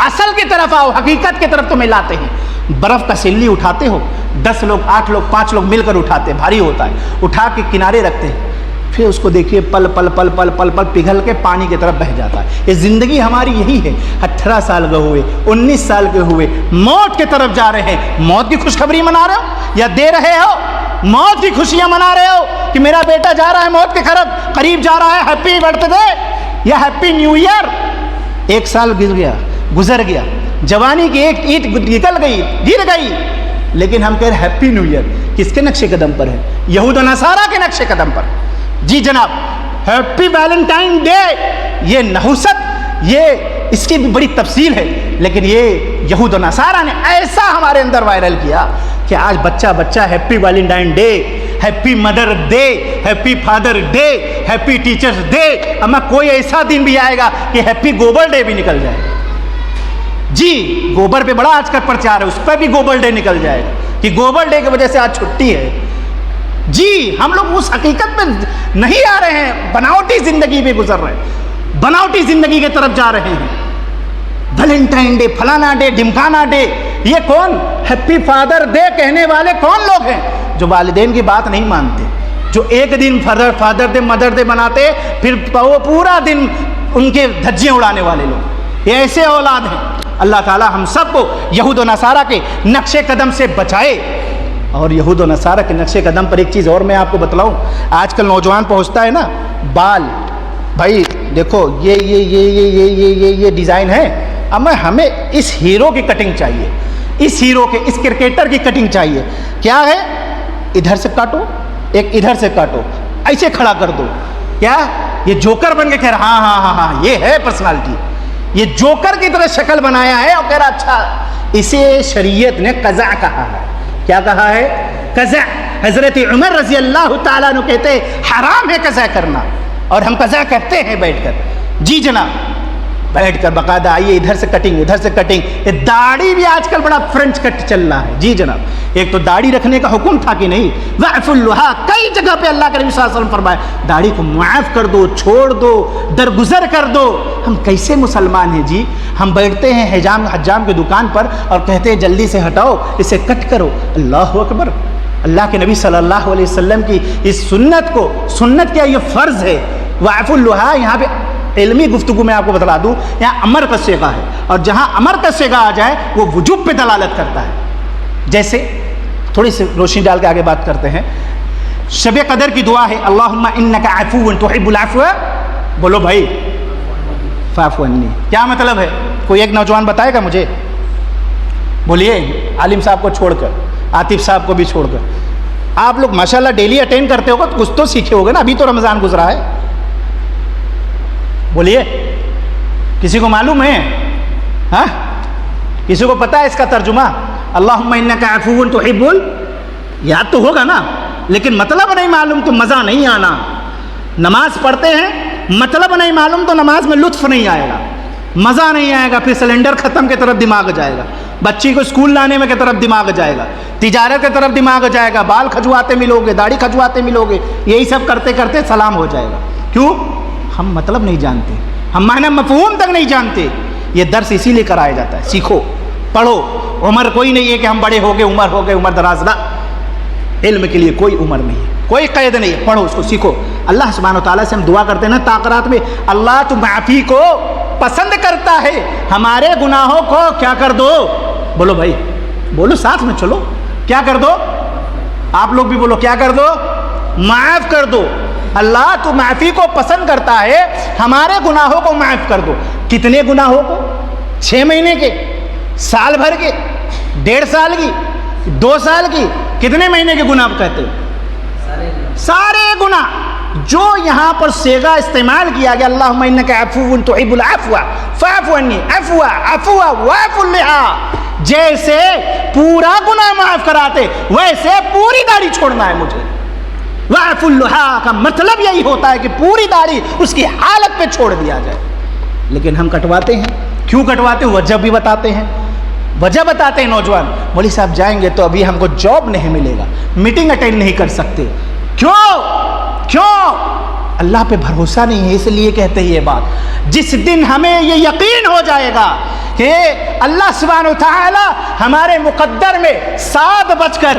اصل کی طرف آؤ، حقیقت کی طرف تمہیں لاتے ہیں۔ برف کا سلی اٹھاتے ہو، 10 لوگ 8 لوگ 5 لوگ مل کر اٹھاتے ہیں، بھاری ہوتا ہے، اٹھا کے کنارے رکھتے ہیں، پھر اس کو دیکھیے پل پل پل پل پل پل پگھل کے پانی کی طرف بہہ جاتا ہے. یہ زندگی ہماری یہی ہے. 18 سال کے ہوئے, 19 سال کے ہوئے, موت کی طرف جا رہے ہیں. موت کی خوشخبری منا رہے ہو یا دے رہے ہو؟ موت کی خوشیاں منا رہے ہو کہ میرا بیٹا جا رہا ہے موت کے قریب جا رہا ہے, ہیپی برتھ ڈے یا ہیپی نیو ایئر. 1 سال گزر گیا, جوانی کی ایک اینٹ نکل گئی, گر گئی, لیکن ہم کہہ رہے ہیپی نیو ایئر. کس کے نقش قدم پر ہے؟ یہود و نصارہ کے نقش قدم پر. جی جناب, ہیپی ویلنٹائن ڈے. یہ نحوست, یہ اس کی بھی بڑی تفصیل ہے, لیکن یہ یہود و نصارہ نے ایسا ہمارے اندر وائرل کیا کہ آج بچہ happy Valentine day, happy mother day, happy father day, happy teachers day. اما کوئی ایسا دن بھی آئے گا کہ ہیپی گوبر ڈے بھی نکل جائے گا. جی گوبر پہ بڑا آج کل پرچار ہے, اس پہ بھی گوبر ڈے نکل جائے گا کہ گوبر ڈے کی وجہ سے آج چھٹی ہے. جی ہم لوگ اس حقیقت میں نہیں آ رہے ہیں, بناوٹی زندگی میں گزر رہے ہیں, بناوٹی زندگی کی طرف جا رہے ہیں. ویلنٹائن ڈے, فلانا ڈے, ڈمکانا ڈے, یہ کون ہیپی فادر ڈے کہنے والے کون لوگ ہیں جو والدین کی بات نہیں مانتے, جو ایک دن فادر ڈے مدر ڈے بناتے, پھر وہ پورا دن ان کے دھجیاں اڑانے والے لوگ. یہ ایسے اولاد ہیں. اللہ تعالی ہم سب کو یہود و نصارہ کے نقش قدم سے بچائے. اور یہود و نصارہ کے نقش قدم پر ایک چیز اور میں آپ کو بتلاؤں. آج کل نوجوان پہنچتا ہے نا, بال بھائی دیکھو یہ ڈیزائن ہے, اب ہمیں اس ہیرو کی کٹنگ چاہیے, اس ہیرو کے, اس کرکٹر کی کٹنگ چاہیے. کیا ہے؟ ادھر سے کاٹو, ایک ادھر سے کاٹو, ایسے کھڑا کر دو. کیا یہ جوکر بن کے کہہ رہا ہاں ہاں ہاں ہاں یہ ہے پرسنالٹی, یہ جوکر کی طرح شکل بنایا ہے, اور کہہ رہا اچھا. اسے شریعت نے قزع کہا ہے. کیا کہا ہے؟ قزع. حضرت عمر رضی اللہ تعالیٰ عنہ کہتے ہیں حرام ہے قزع کرنا, اور ہم قزع کرتے ہیں بیٹھ کر. جی جناب, بیٹھ کر باقاعدہ آئیے, ادھر سے کٹنگ ادھر سے کٹنگ. یہ داڑھی بھی آج کل بڑا فرنچ کٹ چل رہا ہے. جی جناب, ایک تو داڑھی رکھنے کا حکم تھا کہ نہیں, وعف اللحا, کئی جگہ پہ اللہ کے نبی صلی اللہ علیہ وسلم فرمائے داڑھی کو معاف کر دو, چھوڑ دو, درگزر کر دو. ہم کیسے مسلمان ہیں جی؟ ہم بیٹھتے ہیں حجام کی دکان پر اور کہتے ہیں جلدی سے ہٹاؤ, اسے کٹ کرو. اللہ اکبر. اللہ کے نبی صلی اللہ علیہ وسلم کی اس سنت کو, سنت کیا یہ فرض ہے. وعف اللحا یہاں پہ علمی گفتگو میں آپ کو بتلا دوں, یہاں امر کا صیغہ ہے, اور جہاں امر کا صیغہ آ جائے وہ وجوب پہ دلالت کرتا ہے. جیسے تھوڑی سی روشنی ڈال کے آگے بات کرتے ہیں. شب قدر کی دعا ہے, اللہم انک عفو تحب العفو, بولو بھائی فاعف عنی. کیا مطلب ہے؟ کوئی ایک نوجوان بتائے گا مجھے؟ بولیے. عالم صاحب کو چھوڑ کر, عاطف صاحب کو بھی چھوڑ کر, آپ لوگ ماشاءاللہ ڈیلی اٹینڈ کرتے ہوگا تو کچھ تو سیکھے ہوگے نا. ابھی تو رمضان گزرا ہے. بولیے, کسی کو معلوم ہے؟ ہاں, کسی کو پتا ہے اس کا ترجمہ؟ اللہم انک عفو تحب, یاد تو ہوگا نا, لیکن مطلب نہیں معلوم تو مزہ نہیں آنا. نماز پڑھتے ہیں, مطلب نہیں معلوم تو نماز میں لطف نہیں آئے گا, مزہ نہیں آئے گا. پھر سلنڈر ختم کی طرف دماغ جائے گا, بچی کو اسکول لانے میں کی طرف دماغ جائے گا, تجارت کی طرف دماغ جائے گا, بال کھجواتے ملو گے, داڑھی کھجواتے ملو گے, یہی سب کرتے کرتے سلام ہو جائے گا. کیوں؟ ہم مطلب نہیں جانتے, ہم معنی مفہوم تک نہیں جانتے. یہ درس اسی لیے کرایا جاتا ہے, سیکھو, پڑھو. عمر کوئی نہیں ہے کہ ہم بڑے ہو گئے, عمر دراز. نہ, علم کے لیے کوئی عمر نہیں ہے, کوئی قید نہیں ہے. پڑھو, اس کو سیکھو. اللہ سبحانہ و تعالیٰ سے ہم دعا کرتے ہیں نا تاقرات میں, اللہ تو معافی کو پسند کرتا ہے, ہمارے گناہوں کو کیا کر دو. بولو بھائی, بولو ساتھ میں چلو. کیا کر دو؟ آپ لوگ بھی بولو, کیا کر دو؟ معاف کر دو. اللہ تو معافی کو پسند کرتا ہے, ہمارے گناہوں کو معاف کر دو. کتنے گناہوں کو؟ 6 مہینے کے, سال بھر کے, 1.5 سال کی, 2 سال کی, کتنے مہینے کے گناہ کہتے ہیں؟ سارے گناہ. جو یہاں پر صیغہ استعمال کیا گیا اللہم انک عفو تحب العفو فاعف عنی, عفو واعف اللحا, جیسے پورا گناہ معاف کراتے ویسے پوری داڑھی چھوڑنا ہے مجھے. واعف اللحا کا مطلب یہی ہوتا ہے کہ پوری داڑھی اس کی حالت پہ چھوڑ دیا جائے. لیکن ہم کٹواتے ہیں. کیوں کٹواتے ہیں؟ وجہ بھی بتاتے ہیں. وجہ بتاتے ہیں نوجوان, مولوی صاحب جائیں گے تو ابھی ہم کو جاب نہیں ملے گا, میٹنگ اٹینڈ نہیں کر سکتے. کیوں؟ اللہ پہ بھروسہ نہیں ہے, اس لیے کہتے ہیں یہ بات. جس دن ہمیں یہ یقین ہو جائے گا کہ اللہ سبحانہ و تعالی ہمارے مقدر میں 7 بج کر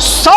100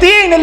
3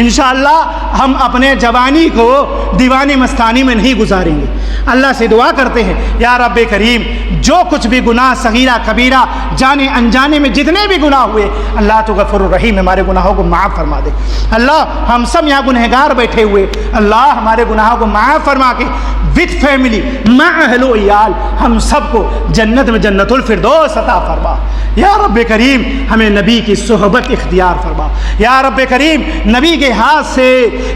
انشاءاللہ ہم اپنے جوانی کو دیوانے مستانی میں نہیں گزاریں گے. اللہ سے دعا کرتے ہیں یا رب کریم جو کچھ بھی گناہ صغیرہ کبیرہ جانے انجانے میں جتنے بھی گناہ ہوئے اللہ تو غفور الرحیم ہمارے گناہوں کو معاف فرما دے. اللہ ہم سب یہاں گنہگار بیٹھے ہوئے اللہ ہمارے گناہوں کو معاف فرما کے وتھ فیملی مع اہل و عیال ہم سب کو جنت میں جنت الفردوس عطا فرما. یا رب کریم ہمیں نبی کی صحبت اختیار فرما. یا رب کریم نبی کے ہاتھ سے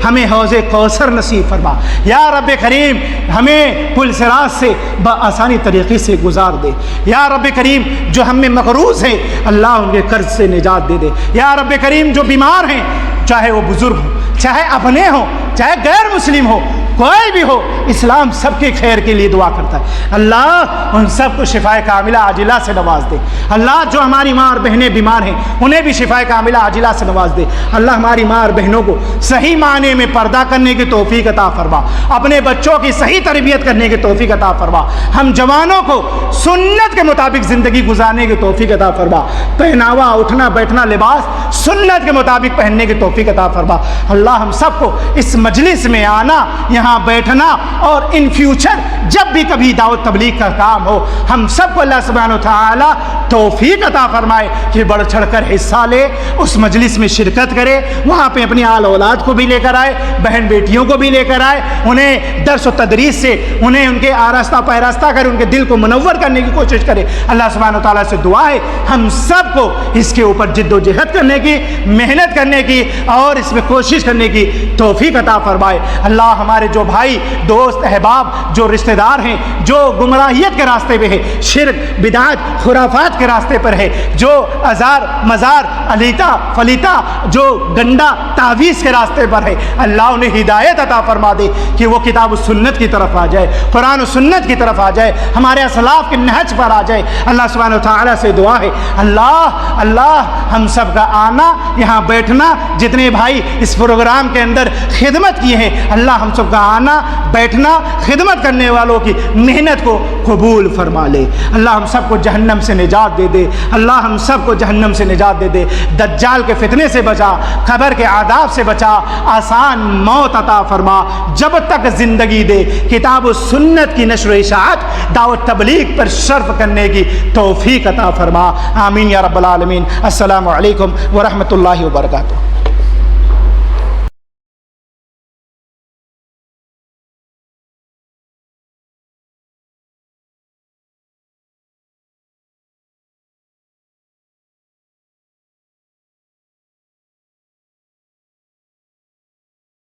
ہمیں حوض کوثر نصیب فرما. یا رب کریم ہمیں پل صراط سے بآسانی طریقے سے گزار دے. یا رب کریم جو ہم میں مقروض ہیں اللہ ان کے قرض سے نجات دے دے. یا رب کریم جو بیمار ہیں چاہے وہ بزرگ ہوں چاہے اپنے ہوں چاہے غیر مسلم ہو کوئی بھی ہو اسلام سب کے خیر کے لیے دعا کرتا ہے. اللہ ان سب کو شفائے کاملہ عاجلہ سے نواز دے. اللہ جو ہماری ماں اور بہنیں بیمار ہیں انہیں بھی شفائے کاملہ عاجلہ سے نواز دے. اللہ ہماری ماں اور بہنوں کو صحیح معنی میں پردہ کرنے کی توفیق عطا فرما. اپنے بچوں کی صحیح تربیت کرنے کی توفیق عطا فرما. ہم جوانوں کو سنت کے مطابق زندگی گزارنے کی توفیق عطا فرما. پہناوا اٹھنا بیٹھنا لباس سنت کے مطابق پہننے کی توفیق عطا فرما. اللہ ہم سب کو اس مجلس میں آنا یہاں بیٹھنا اور ان فیوچر جب بھی کبھی دعوت تبلیغ کا کام ہو ہم سب کو اللہ سبحانہ و تعالی توفیق عطا فرمائے کہ بڑھ چڑھ کر حصہ لے اس مجلس میں شرکت کرے. وہاں پہ اپنی آل اولاد کو بھی لے کر آئے بہن بیٹیوں کو بھی لے کر آئے انہیں درس و تدریس سے انہیں ان کے آراستہ پیراستہ کر ان کے دل کو منور کرنے کی کوشش کرے. اللہ سبحانہ و تعالیٰ سے دعا ہے ہم سب کو اس کے اوپر جد و جہد کرنے کی محنت کرنے کی اور اس میں کوشش کرنے کی توفیق عطا فرمائے. اللہ ہمارے جو بھائی دوست احباب جو رشتہ دار ہیں جو گمراہیت کے راستے پہ ہے شرک بدعت خرافات کے راستے پر ہے جو ازار مزار علیتا فلیتا جو گندا تعویذ کے راستے پر ہے اللہ انہیں ہدایت عطا فرما دے کہ وہ کتاب و سنت کی طرف آ جائے قرآن و سنت کی طرف آ جائے ہمارے اسلاف کے نہج پر آ جائے. اللہ سبحانہ و تعالیٰ سے دعا ہے اللہ ہم سب کا آنا یہاں بیٹھنا جتنے بھائی اس پروگرام کے اندر خدمت کی ہیں اللہ ہم سب کا آنا بیٹھنا خدمت کرنے والوں کی محنت کو قبول فرما لے. اللہ ہم سب کو جہنم سے نجات دے دے. اللہ ہم سب کو جہنم سے نجات دے دے. دجال کے فتنے سے بچا قبر کے عذاب سے بچا آسان موت عطا فرما. جب تک زندگی دے کتاب و سنت کی نشر و اشاعت دعوت تبلیغ پر صرف کرنے کی توفیق عطا فرما. آمین یا رب العالمین. السلام علیکم ورحمۃ اللہ وبرکاتہ.